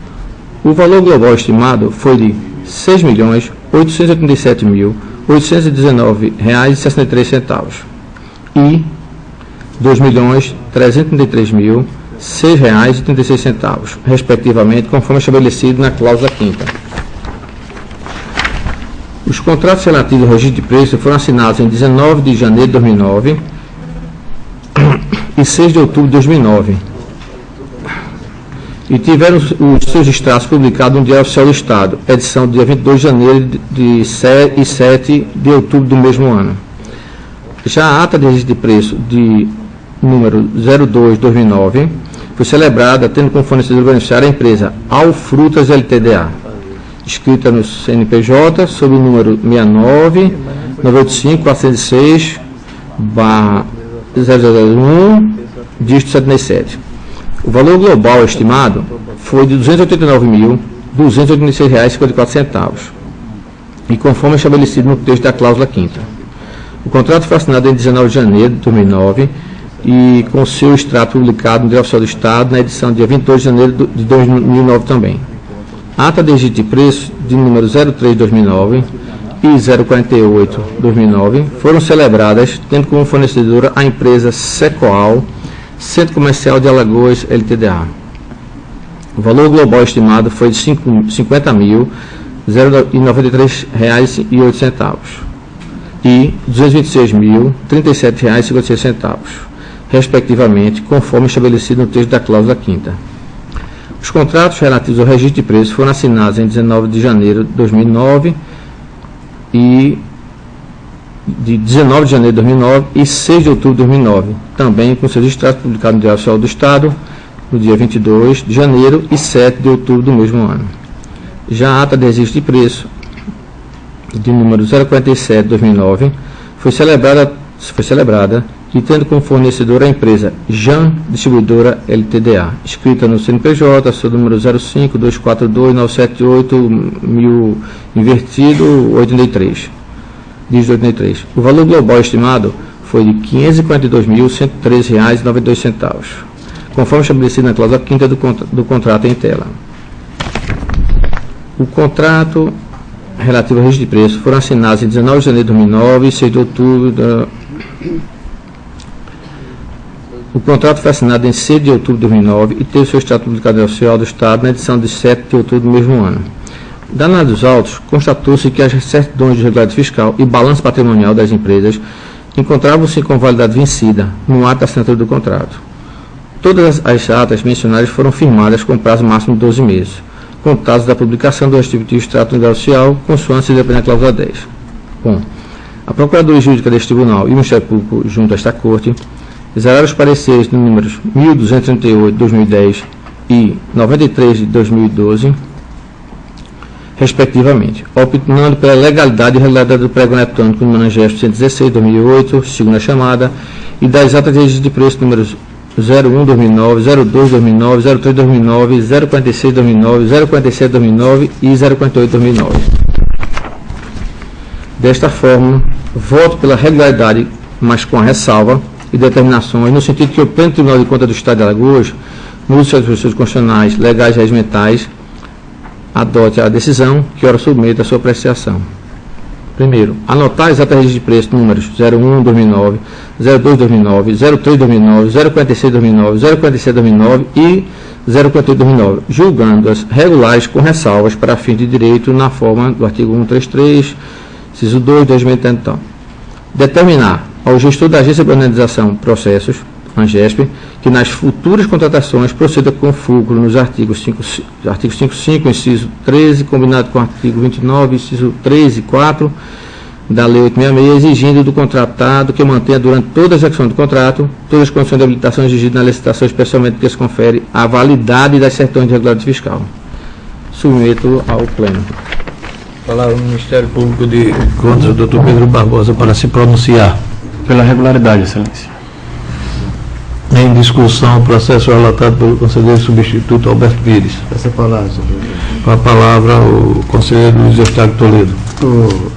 O valor global estimado foi de R$ 6.887.819,63 e R$ 2.333.006,36, respectivamente, conforme estabelecido na cláusula 5ª. Os contratos relativos ao registro de preços foram assinados em 19 de janeiro de 2009 e 6 de outubro de 2009 e tiveram os seus extratos publicados no Diário Oficial do Estado, edição do dia 22 de janeiro e 7 de outubro do mesmo ano. Já a ata de registro de preço de número 02/2009 foi celebrada tendo como fornecedor beneficiário a empresa Alfrutas LTDA, escrita no CNPJ sob o número 69.985.406/0001, dígito 77. O valor global estimado foi de R$ 289.286,54 e conforme estabelecido no texto da cláusula 5ª. O contrato foi assinado em 19 de janeiro de 2009 e com seu extrato publicado no Diário Oficial do Estado na edição dia 22 de janeiro de 2009 também. A ata de registro de preços de número 03/2009 e 048/2009 foram celebradas tendo como fornecedora a empresa Secoal, Centro Comercial de Alagoas LTDA. O valor global estimado foi de R$ 50.093,08 e R$ 226.037,56, respectivamente, conforme estabelecido no texto da cláusula 5ª. Os contratos relativos ao registro de preços foram assinados em 19 de janeiro de 2009 e de 19 de janeiro de 2009 e 6 de outubro de 2009, também com seus extratos publicados no Diário Oficial do Estado no dia 22 de janeiro e 7 de outubro do mesmo ano. Já a ata de registro de preço de número 047 de 2009 foi celebrada e tendo como fornecedora a empresa Jan Distribuidora Ltda, escrita no CNPJ, seu número 05-242-978-1000 invertido 83, dígito 83. O valor global estimado foi de R$ 542.113,92, conforme estabelecido na cláusula 5ª do contrato em tela. O contrato relativo ao registro de preço foram assinados em 19 de janeiro de 2009 e 6 de outubro. O contrato foi assinado em 6 de outubro de 2009 e teve seu extrato publicado no Oficial do Estado na edição de 7 de outubro do mesmo ano. Da análise dos autos, constatou-se que as certidões de regularidade fiscal e balanço patrimonial das empresas encontravam-se com validade vencida no ato da assinatura do contrato. Todas as atas mencionadas foram firmadas com prazo máximo de 12 meses, contados da publicação do respectivo extrato no Diário Oficial, consoante se depende da cláusula 10. Bom, a Procuradoria Jurídica deste Tribunal e o Ministério Público junto a esta Corte exararam os pareceres de números 1238 de 2010 e 93 de 2012, respectivamente, opinando pela legalidade e regularidade do pregão eletrônico no Manifesto 116 de 2008, segunda chamada, e das atas de registro de preço números 01/2009, 02/2009, 03/2009, 046/2009, 047/2009 e 048/2009. Desta forma, voto pela regularidade, mas com a ressalva e determinações, no sentido que o Pleno Tribunal de Contas do Estado de Alagoas, no uso das disposições constitucionais, legais e regimentais, adote a decisão que ora submeta a sua apreciação. Primeiro, anotar as atas de preço números 01/2009, 02/2009, 03/2009, 046/2009, 047/2009 e 048/2009, julgando-as regulares com ressalvas para fim de direito na forma do artigo 133, inciso 2 do regimento interno. Determinar ao gestor da Agência de Organização Processos, ANGESP, que nas futuras contratações proceda com fulcro nos artigos 5.5, inciso 13, combinado com o artigo 29, inciso 13 e 4 da Lei 866, exigindo do contratado que mantenha durante toda a execução do contrato todas as condições de habilitação exigidas na licitação, especialmente que se confere a validade das certidões de regularidade fiscal. Submeto ao Pleno. Palavra ao Ministério Público de Contas, Dr. Pedro Barbosa, para se pronunciar. Pela regularidade, Excelência. Em discussão, o processo relatado pelo conselheiro substituto Alberto Pires. Essa palavra, Com a palavra, o conselheiro Luiz Eustáquio Toledo. o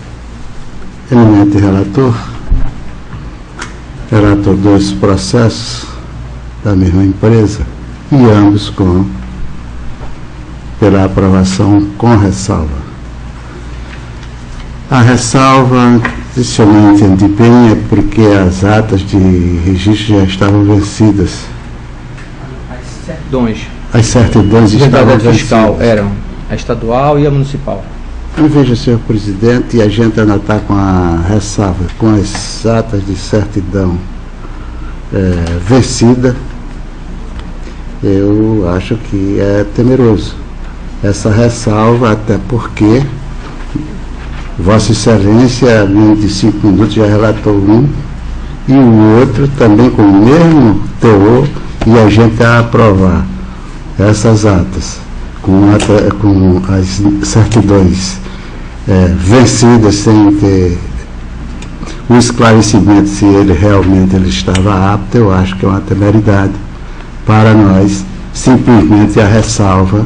eminente relator relatou 2 processos da mesma empresa e ambos pela aprovação com ressalva. A ressalva, se eu não entendi bem, é porque as atas de registro já estavam vencidas. As certidões estavam fiscal vencidas. eram a estadual e a municipal. Veja, senhor presidente, e a gente anotar com a ressalva, com as atas de certidão vencida, eu acho que é temeroso essa ressalva, até porque Vossa Excelência, em 5 minutos, já relatou um, e o outro também com o mesmo teor, e a gente vai aprovar essas atas com as certidões vencidas, sem ter o esclarecimento se ele realmente estava apto. Eu acho que é uma temeridade para nós simplesmente a ressalva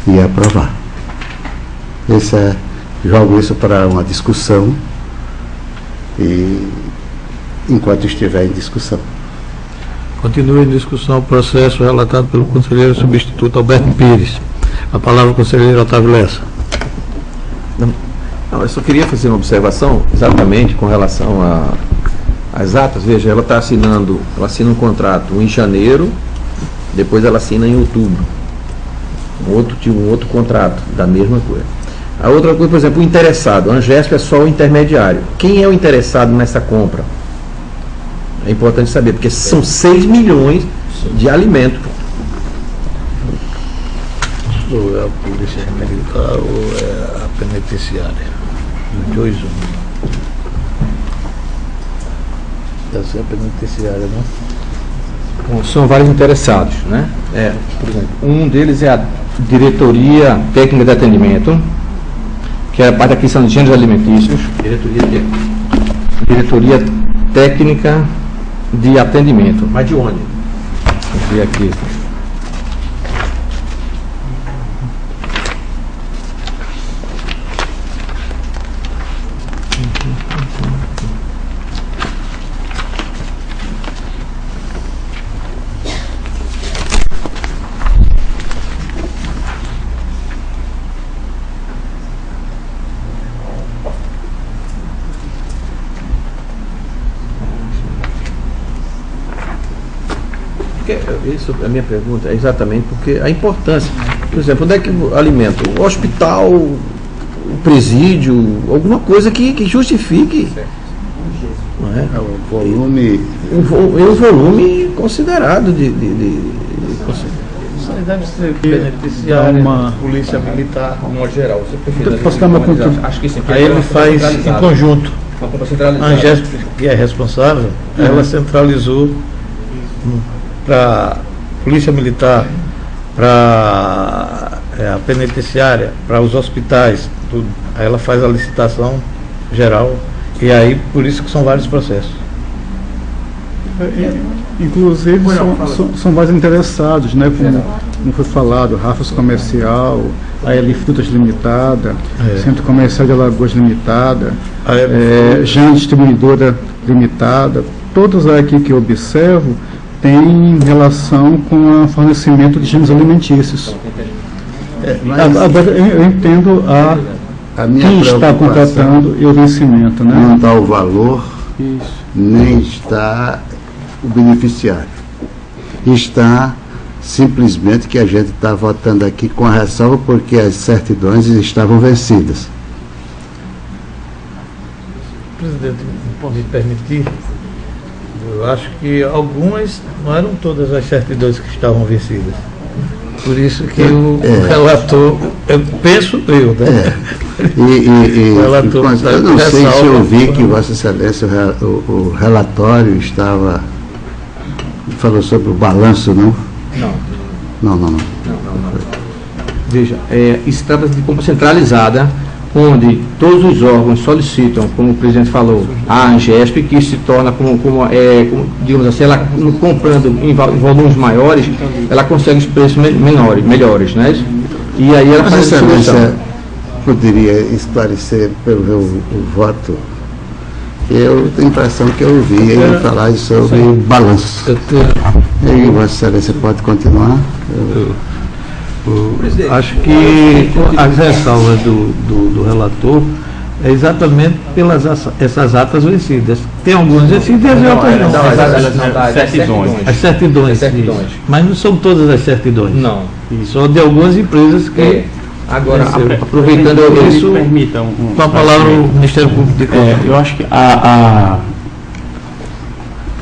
e aprovar. Jogo isso para uma discussão e enquanto estiver em discussão. Continua em discussão o processo relatado pelo conselheiro substituto Alberto Pires. A palavra ao conselheiro Otávio Lessa. Não, eu só queria fazer uma observação exatamente com relação às atas. Veja, ela assina um contrato em janeiro, depois ela assina em outubro. Um outro contrato da mesma coisa. A outra coisa, por exemplo, o interessado. A ANGESP é só o intermediário. Quem é o interessado nessa compra? É importante saber, porque são 6 milhões de alimentos. Ou é a polícia militar ou é a penitenciária? Os dois, Essa é a penitenciária, não? Bom, são vários interessados, né? Por exemplo, um deles é a Diretoria Técnica de Atendimento, que é a parte da aquisição de gêneros alimentícios. Diretoria Técnica de Atendimento. Mas de onde? Deixa eu ver aqui. Isso, a minha pergunta é exatamente porque a importância, por exemplo, onde é que o alimento? O hospital, o presídio, alguma coisa que justifique. Não é? O volume. Um volume considerado de Isso aí deve ser penitenciária, polícia militar. modo geral. Você prefere Posso dar uma contribuição? Acho que sim. Aí ele faz em conjunto. Uma compra A centralizada. Angésp, que é responsável, ela centralizou para polícia militar, para a penitenciária, para os hospitais, tudo. Aí ela faz a licitação geral e aí por isso que são vários processos. Inclusive são vários interessados, né? Como foi falado, Rafos Comercial, a Eli Frutas Limitada, Centro Comercial de Alagoas Limitada, Jean Distribuidora Limitada, todos aqui que eu observo têm relação com o fornecimento de gêneros alimentícios. Agora eu entendo A minha quem está preocupação contratando e o vencimento, né? não está o valor, nem está o beneficiário. Está simplesmente que a gente está votando aqui com a ressalva porque as certidões estavam vencidas. Presidente, me permitir, eu acho que algumas, não eram todas as certidões que estavam vencidas. Por isso que o relator, eu penso né? Eu não sei se eu vi que Vossa Excelência, o relatório estava, falou sobre o balanço, não? Não. Veja, isso trata-se de compra centralizada, onde todos os órgãos solicitam, como o presidente falou, a Angésp, que se torna digamos assim, ela comprando em volumes maiores, ela consegue os preços melhores, né? E aí ela Vossa faz a distribuição. Excelência poderia esclarecer pelo o voto. Eu tenho a impressão que eu ouvi ele falar sobre o balanço. E Vossa Excelência pode continuar? Acho que as ressalvas do relator é exatamente pelas essas atas vencidas. Tem algumas vencidas e outras não. As certidões. Mas não são todas as certidões. Não. Só de algumas empresas que. Agora, venceu. aproveitando isso, Me permita Com a palavra o Ministério Público de Contas. eu acho que a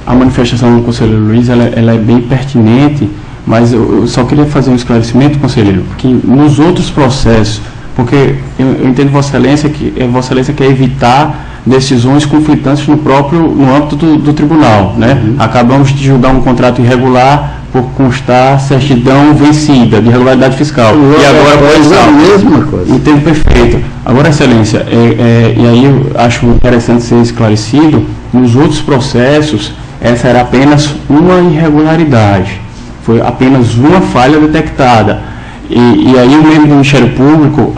manifestação do conselheiro Luiz ela é bem pertinente, mas eu só queria fazer um esclarecimento, conselheiro, que nos outros processos, porque eu entendo Vossa Excelência quer evitar decisões conflitantes no âmbito do tribunal, né? Acabamos de julgar um contrato irregular por constar certidão vencida de irregularidade fiscal. E agora por a mesma coisa. Entendo perfeito. Agora, Excelência, e aí eu acho interessante ser esclarecido, nos outros processos, essa era apenas uma irregularidade. Foi apenas uma falha detectada. E aí o membro do Ministério Público,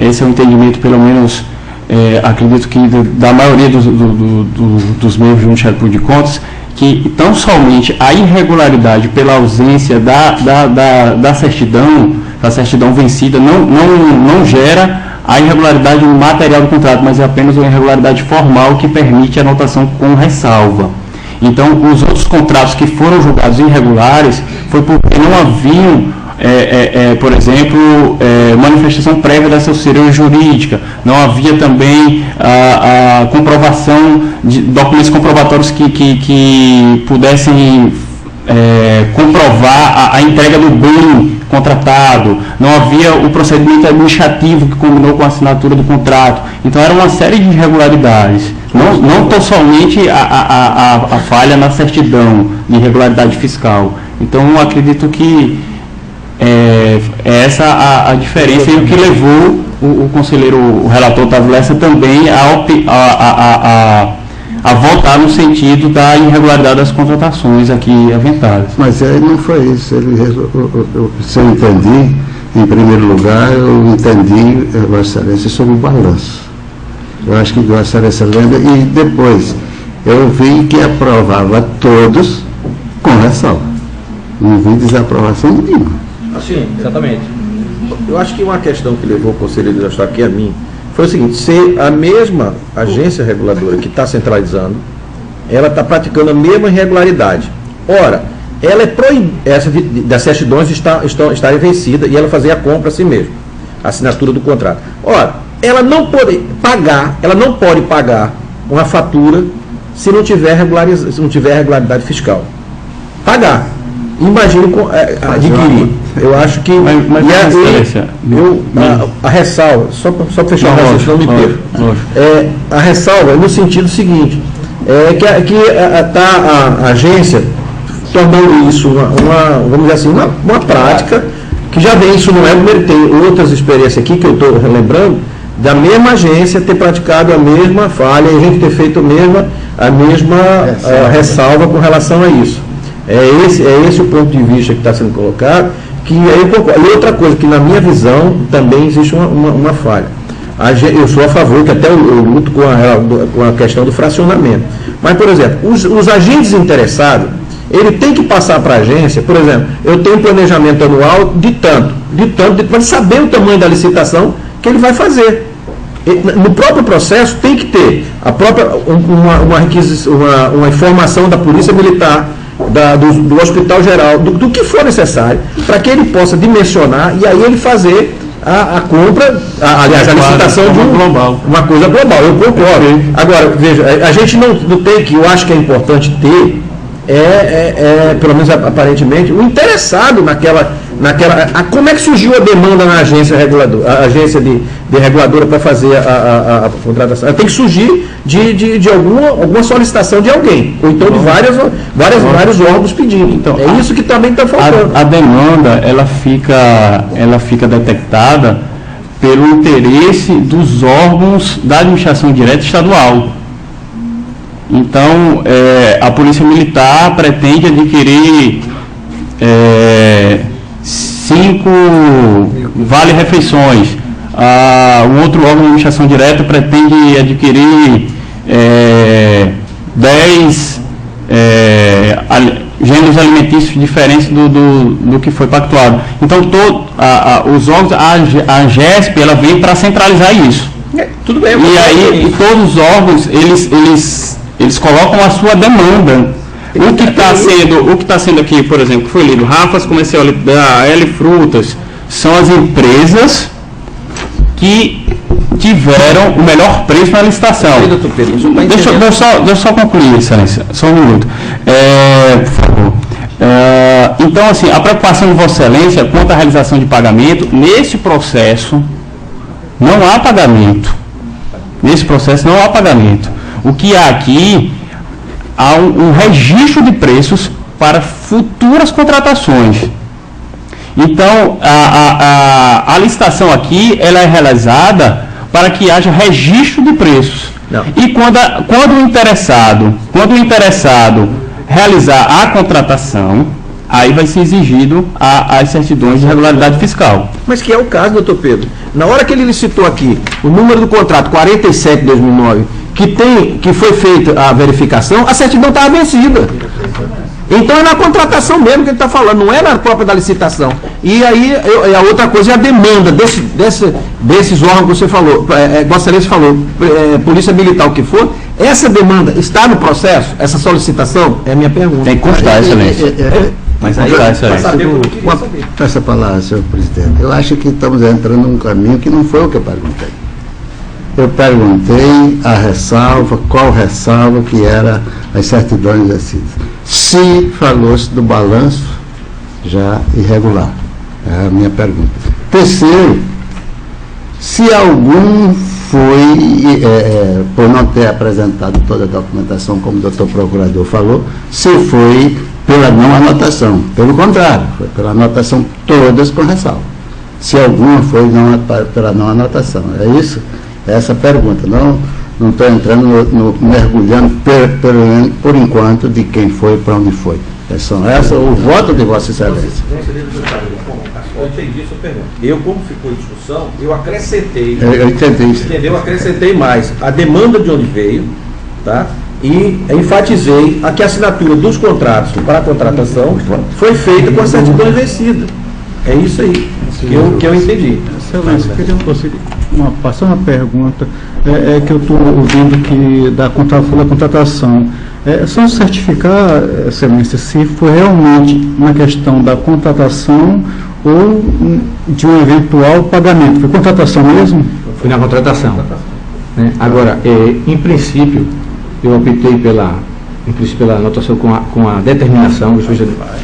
esse é o entendimento, pelo menos, acredito que da maioria dos membros do Ministério Público de Contas, que tão somente a irregularidade pela ausência da certidão vencida não gera a irregularidade material do contrato, mas é apenas uma irregularidade formal que permite a anotação com ressalva. Então, os outros contratos que foram julgados irregulares foi porque não haviam por exemplo, manifestação prévia da assessoria jurídica, não havia também a comprovação de documentos comprobatórios que pudessem comprovar a entrega do bem contratado, não havia o procedimento administrativo que combinou com a assinatura do contrato. Então era uma série de irregularidades, não tão somente a falha na certidão de irregularidade fiscal. Então eu acredito que é essa a diferença e o que levou o conselheiro, o relator Otávio Lessa também a votar no sentido da irregularidade das contratações aqui aventadas. Mas aí não foi isso. Se eu entendi, em primeiro lugar, eu entendi Vossa Excelência sobre o balanço. Eu acho que Vossa Excelência lembra, e depois eu vi que aprovava todos com ressalva. Não vi desaprovação nenhuma. Assim, exatamente. Eu acho que uma questão que levou o conselheiro a estar aqui a mim foi o seguinte: se a mesma agência reguladora que está centralizando, ela está praticando a mesma irregularidade. Ora, ela é essa das certidões está vencida e ela fazer a compra a si mesma, a assinatura do contrato. Ora, ela não pode pagar uma fatura se não tiver regularidade fiscal. Pagar. Imagine adquirir. Eu acho que a ressalva, só para fechar o raciocínio, não me perco. A ressalva é no sentido seguinte, que está a agência tornando isso vamos dizer assim, uma prática que já vem, isso não é o primeiro, tem outras experiências aqui que eu estou relembrando, da mesma agência ter praticado a mesma falha e a gente ter feito a mesma ressalva com relação a isso. É esse o ponto de vista que está sendo colocado, que aí eu concordo. E outra coisa, que na minha visão também existe uma falha. Eu sou a favor, que até eu luto com a questão do fracionamento. Mas, por exemplo, os agentes interessados, ele tem que passar para a agência, por exemplo, eu tenho um planejamento anual de tanto, para saber o tamanho da licitação que ele vai fazer. No próprio processo tem que ter uma informação da Polícia Militar, do Hospital Geral, do que for necessário, para que ele possa dimensionar e aí ele fazer a compra, aliás, a licitação de uma coisa global. Eu concordo. Agora, veja, a gente não tem, que eu acho que é importante ter, pelo menos aparentemente, o interessado como é que surgiu a demanda na agência reguladora, a agência de reguladora para fazer a contratação? Ela tem que surgir de alguma solicitação de alguém, ou então de vários órgãos pedindo. Então, isso que também está faltando. A demanda, ela fica detectada pelo interesse dos órgãos da administração direta estadual. Então, a Polícia Militar pretende adquirir 5 vale-refeições. Um outro órgão de administração direta pretende adquirir 10 gêneros alimentícios diferentes do que foi pactuado. Então, os órgãos, a ANGESP, ela vem para centralizar isso. Tudo bem. E aí, todos os órgãos, eles colocam a sua demanda. O que está sendo aqui, por exemplo, que foi lido, Rafas Comercial da L Frutas, são as empresas que tiveram o melhor preço na licitação. Deixa eu só concluir, Excelência, só um minuto. Por favor. Então, assim, a preocupação de Vossa Excelência quanto à realização de pagamento, nesse processo não há pagamento. Nesse processo não há pagamento. O que há aqui, há um registro de preços para futuras contratações. Então, a licitação aqui, ela é realizada para que haja registro de preços. Não. E quando o interessado realizar a contratação, aí vai ser exigido as certidões de regularidade fiscal. Mas que é o caso, doutor Pedro. Na hora que ele licitou aqui o número do contrato 47 de 2009, que foi feita a verificação, a certidão estava vencida. Então é na contratação mesmo que ele está falando, não é na própria da licitação. E aí a outra coisa é a demanda desses órgãos que você falou, Vossa Excelência falou, Polícia Militar, o que for, essa demanda está no processo, essa solicitação? É a minha pergunta. Tem que constar, Excelência. Mas aí, Tá, isso aí. para saber o que eu queria Uma saber. peça palavra, senhor presidente. Eu acho que estamos entrando num caminho que não foi o que eu perguntei. Eu perguntei a ressalva, qual ressalva que era as certidões exercidas. Se falou-se do balanço já irregular. É a minha pergunta. Terceiro, se algum foi, por não ter apresentado toda a documentação, como o doutor procurador falou, se foi pela não anotação. Pelo contrário, foi pela anotação todas com ressalva. Se alguma foi pela não anotação. É isso? É essa a pergunta. Não estou entrando mergulhando, por enquanto, de quem foi, para onde foi. O voto de Vossa Excelência. Eu entendi a sua pergunta. Eu, como ficou em discussão, eu acrescentei. Eu entendi isso. Entendeu? Eu acrescentei mais a demanda de onde veio, tá? E enfatizei a que a assinatura dos contratos para a contratação foi feita com a certidão vencida. É isso aí que eu entendi. Excelência, eu queria passar uma pergunta, que eu estou ouvindo que da contratação. Só certificar, Excelência, se foi realmente uma questão da contratação ou de um eventual pagamento. Foi contratação mesmo? Foi na contratação. Né? Agora, em princípio, eu optei pela anotação com a determinação,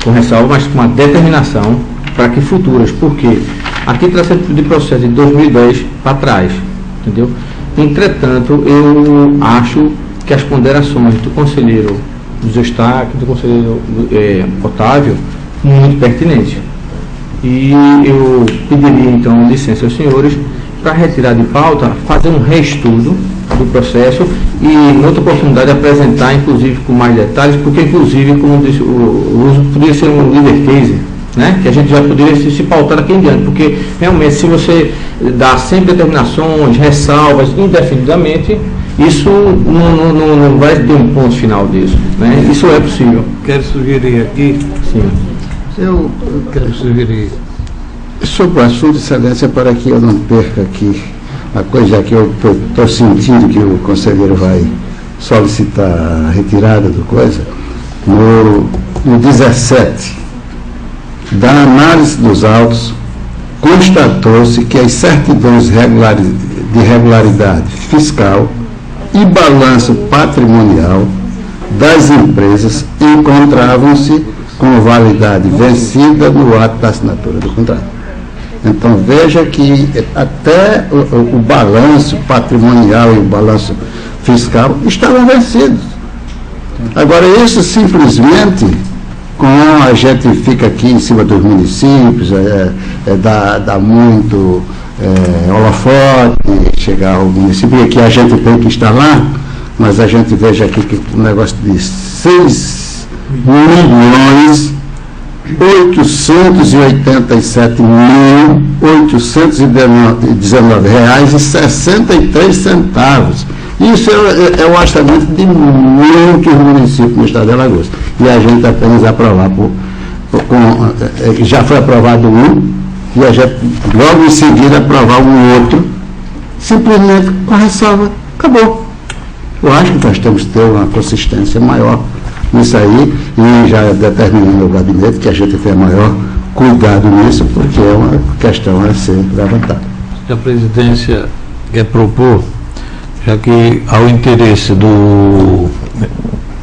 com ressalva, mas com a determinação para que futuras, porque aqui trata de processo de 2010 para trás, entendeu? Entretanto, eu acho que as ponderações do conselheiro José Eustáquio, do conselheiro Otávio, muito pertinentes. E eu pediria, então, licença aos senhores para retirar de pauta, fazer um reestudo do processo e, em outra oportunidade, apresentar, inclusive, com mais detalhes, porque, inclusive, como disse, o uso poderia ser um líder case, né? Que a gente já poderia se pautar aqui em diante, porque, realmente, se você dá sempre determinações, ressalvas, indefinidamente, isso não vai ter um ponto final disso, né? Isso é possível. Quero sugerir aqui, Sim. eu quero sugerir, Sobre o assunto, Excelência, para que eu não perca aqui a coisa, já que eu estou sentindo que o conselheiro vai solicitar a retirada do coisa, no 17, da análise dos autos, constatou-se que as certidões de regularidade fiscal e balanço patrimonial das empresas encontravam-se com validade vencida no ato da assinatura do contrato. Então, veja que até o balanço patrimonial e o balanço fiscal estavam vencidos. Agora, isso simplesmente, como a gente fica aqui em cima dos municípios, dá muito holofote, chegar ao município, e aqui a gente tem que estar lá, mas a gente veja aqui que um negócio de 6.887.819,63. Isso é o orçamento de muitos municípios no estado de Alagoas. E a gente apenas aprovar, já foi aprovado um, e a gente logo em seguida aprovar um outro, simplesmente com ressalva, acabou. Eu acho que nós temos que ter uma consistência maior nisso aí, e já determinando o gabinete que a gente tenha maior cuidado nisso, porque é uma questão a ser levantada. a presidência quer propor, já que há o interesse do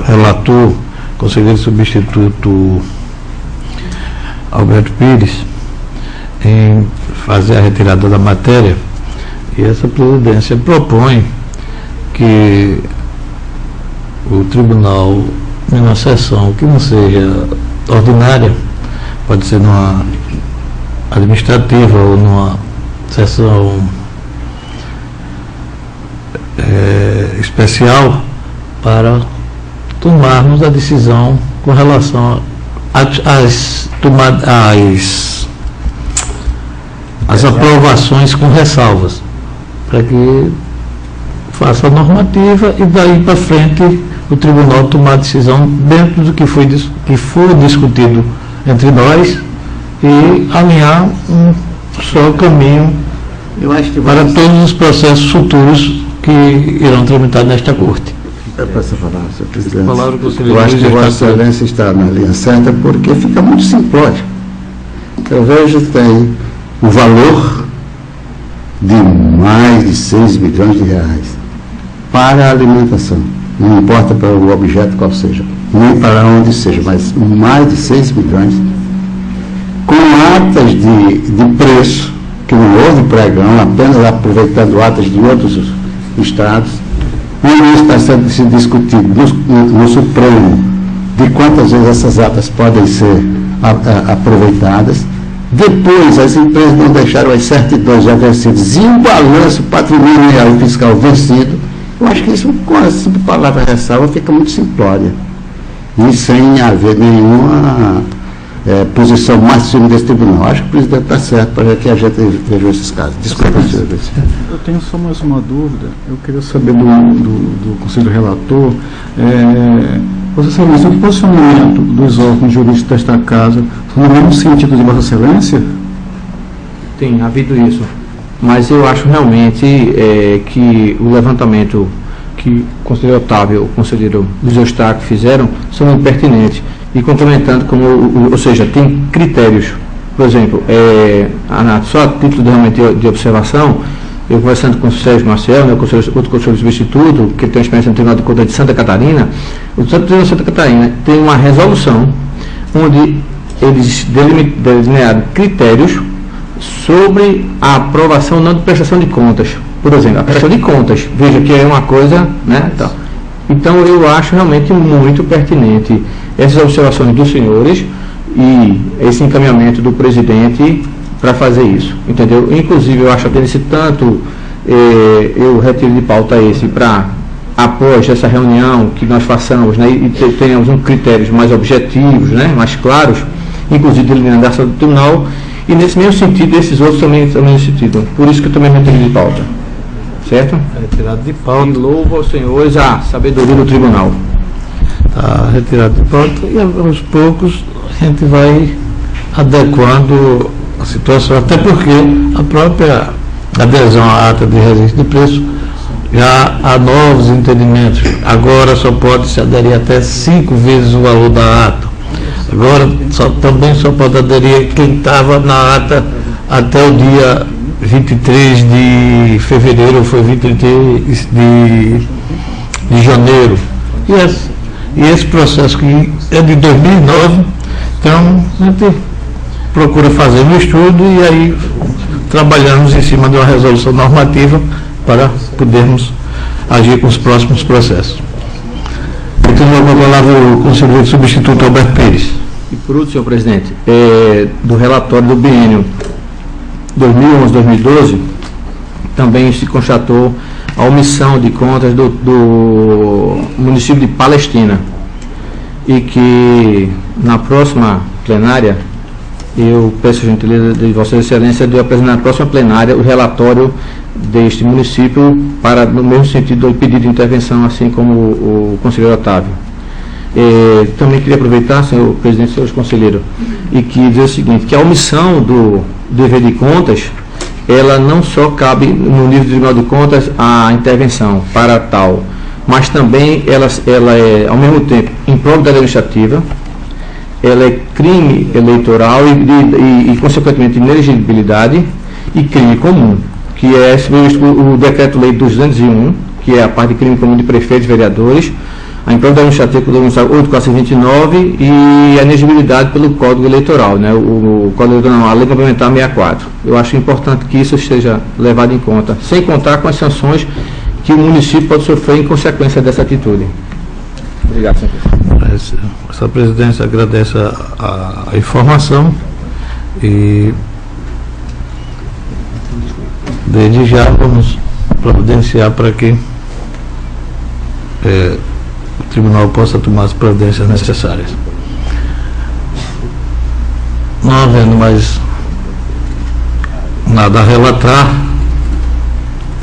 relator, conselheiro substituto Alberto Pires, em fazer a retirada da matéria, e essa presidência propõe que o tribunal, em uma sessão que não seja ordinária, pode ser numa administrativa ou numa sessão especial, para tomarmos a decisão com relação às aprovações com ressalvas, para que faça a normativa e daí para frente o tribunal tomar a decisão dentro do que for discutido entre nós e alinhar um só caminho para todos os processos futuros que irão tramitar nesta corte. Eu peço a palavra, senhor presidente. Palavra, conselheiro Eu acho que Luiz Vossa Eustáquio. Excelência está na linha certa, porque fica muito simplório. Eu vejo que tem o valor de mais de 6 milhões de reais para a alimentação. Não importa para o objeto qual seja, nem para onde seja, mas mais de 6 milhões, com atas de preço, que não houve pregão, apenas aproveitando atas de outros estados, onde está sendo se discutido no Supremo de quantas vezes essas atas podem ser aproveitadas. Depois, as empresas não deixaram as certidões já vencidas e o balanço patrimonial e fiscal vencido. Eu acho que isso, com essa palavra ressalva, fica muito simplória. E sem haver nenhuma posição mais firme desse tribunal. Acho que o presidente está certo para que a gente veja esses casos. Desculpa, senhor presidente. Eu tenho só mais uma dúvida. Eu queria saber do conselho relator, Vossa Excelência, o posicionamento dos órgãos jurídicos desta casa no mesmo sentido de Vossa Excelência? Tem havido isso, mas eu acho realmente que o levantamento que o conselheiro Otávio e o conselheiro Luiz Eustáquio fizeram são muito pertinentes e complementando, ou seja, tem critérios. Por exemplo, só a título realmente de observação, eu conversando com o Sérgio Marcel, né, outro conselheiro substituto, que tem uma experiência no Tribunal de Contas de Santa Catarina, o Tribunal de Santa Catarina tem uma resolução onde eles delinearam critérios sobre a aprovação ou não de prestação de contas. Por exemplo, a prestação de contas, veja que é uma coisa, né, tal. Então eu acho realmente muito pertinente essas observações dos senhores e esse encaminhamento do presidente para fazer isso, entendeu? Inclusive eu acho até nesse tanto eu retiro de pauta esse para após essa reunião que nós façamos, né, e tenhamos critérios mais objetivos, né, mais claros, inclusive delineando a ação do tribunal, e nesse mesmo sentido esses outros também nesse sentido. Por isso que eu também retiro de pauta, certo? Retirado de pauta. E louvo aos senhores a sabedoria do tribunal. Está retirado de pauta e aos poucos a gente vai adequando a situação, até porque a própria adesão à ata de registro de preço já há novos entendimentos. Agora só pode se aderir até 5 vezes o valor da ata. Agora também só pode aderir quem estava na ata até o dia 23 de fevereiro, ou foi 23 de janeiro. E esse processo que é de 2009, então a gente procura fazer um estudo e aí trabalhamos em cima de uma resolução normativa para podermos agir com os próximos processos. Continua com a palavra o conselheiro substituto Alberto Pires. E por último, senhor presidente, do relatório do biênio 2011-2012, também se constatou a omissão de contas do município de Palestina e que na próxima plenária, eu peço a gentileza de Vossa Excelência de apresentar na próxima plenária o relatório deste município para, no mesmo sentido, do pedido de intervenção, assim como o conselheiro Otávio. Também queria aproveitar, senhor presidente, senhores conselheiros, e que dizer o seguinte, que a omissão do dever de contas, ela não só cabe no nível do Tribunal de Contas a intervenção para tal, mas também ela é, ao mesmo tempo, improbidade administrativa, ela é crime eleitoral e consequentemente, inelegibilidade e crime comum, que é o Decreto-Lei 201, que é a parte de crime comum de prefeitos e vereadores, a improbidade administrativa pelo 8429 e a inegibilidade pelo Código Eleitoral, né? O Código Eleitoral, a Lei Complementar 64. Eu acho importante que isso seja levado em conta, sem contar com as sanções que o município pode sofrer em consequência dessa atitude. Obrigado, senhor presidente. Essa presidência agradece a informação e desde já vamos providenciar para que o tribunal possa tomar as providências necessárias. Não havendo mais nada a relatar,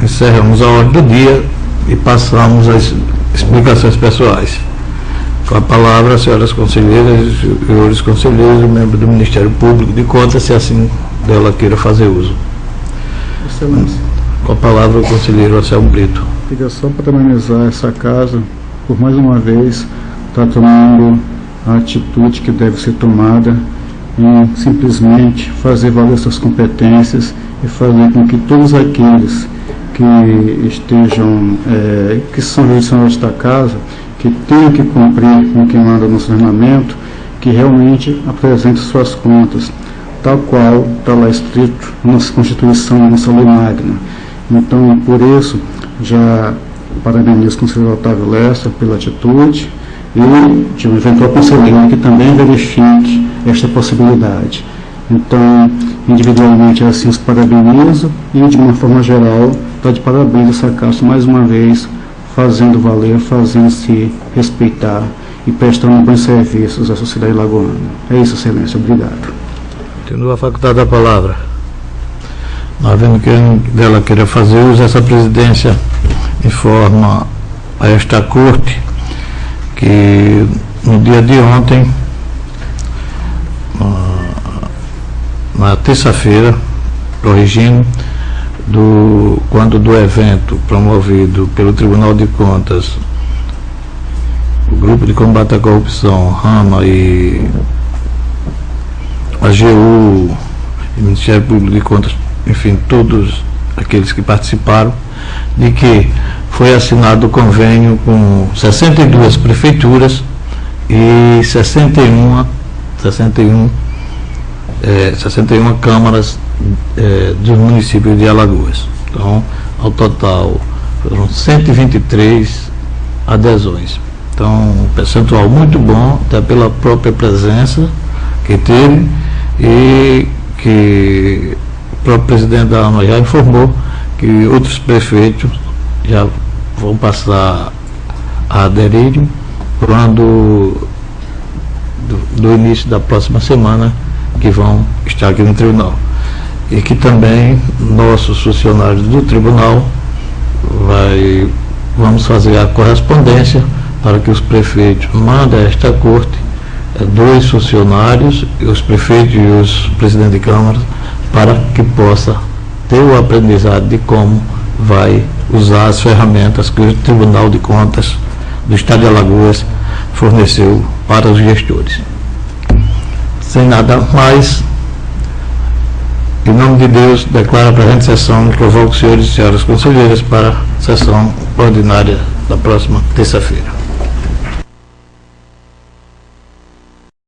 encerramos a ordem do dia e passamos às explicações pessoais. Com a palavra, as senhoras conselheiras e senhores conselheiros, o membro do Ministério Público de Contas, se assim dela queira fazer uso. Excelência. Com a palavra, o conselheiro Anselmo Brito. Queria só parabenizar essa casa por mais uma vez, está tomando a atitude que deve ser tomada em simplesmente fazer valer suas competências e fazer com que todos aqueles que estejam, que são jurisdicionados da casa, que tenham que cumprir com o que manda no ordenamento, que realmente apresentem suas contas, tal qual está lá escrito na nossa Constituição, na nossa lei magna. Então, por isso, já parabenizo o conselheiro Otávio Lessa pela atitude e de um eventual conselheiro que também verifique esta possibilidade. Então, individualmente, assim, os parabenizo e, de uma forma geral, está de parabéns essa casa, mais uma vez, fazendo valer, fazendo-se respeitar e prestando bons serviços à sociedade lagoana. É isso, excelência. Obrigado. Continua a facultar da palavra. Nós vemos que dela queira fazer uso dessa presidência, informa a esta corte que no dia de ontem, na terça-feira, corrigindo, quando do evento promovido pelo Tribunal de Contas, o Grupo de Combate à Corrupção, Rama e a AGU, o Ministério Público de Contas, enfim, todos aqueles que participaram, de que foi assinado o convênio com 62 prefeituras e 61 câmaras do município de Alagoas. Então, ao total, foram 123 adesões. Então, um percentual muito bom, até pela própria presença que teve, e que o próprio presidente da AMA já informou que outros prefeitos já vão passar a aderir quando do início da próxima semana, que vão estar aqui no tribunal. E que também nossos funcionários do tribunal vamos fazer a correspondência para que os prefeitos mandem a esta corte 2 funcionários, os prefeitos e os presidentes de câmara, para que possa ter o aprendizado de como vai usar as ferramentas que o Tribunal de Contas do Estado de Alagoas forneceu para os gestores. Sem nada mais, em nome de Deus, declaro a presente sessão e convoco os senhores e senhoras conselheiras para a sessão ordinária da próxima terça-feira.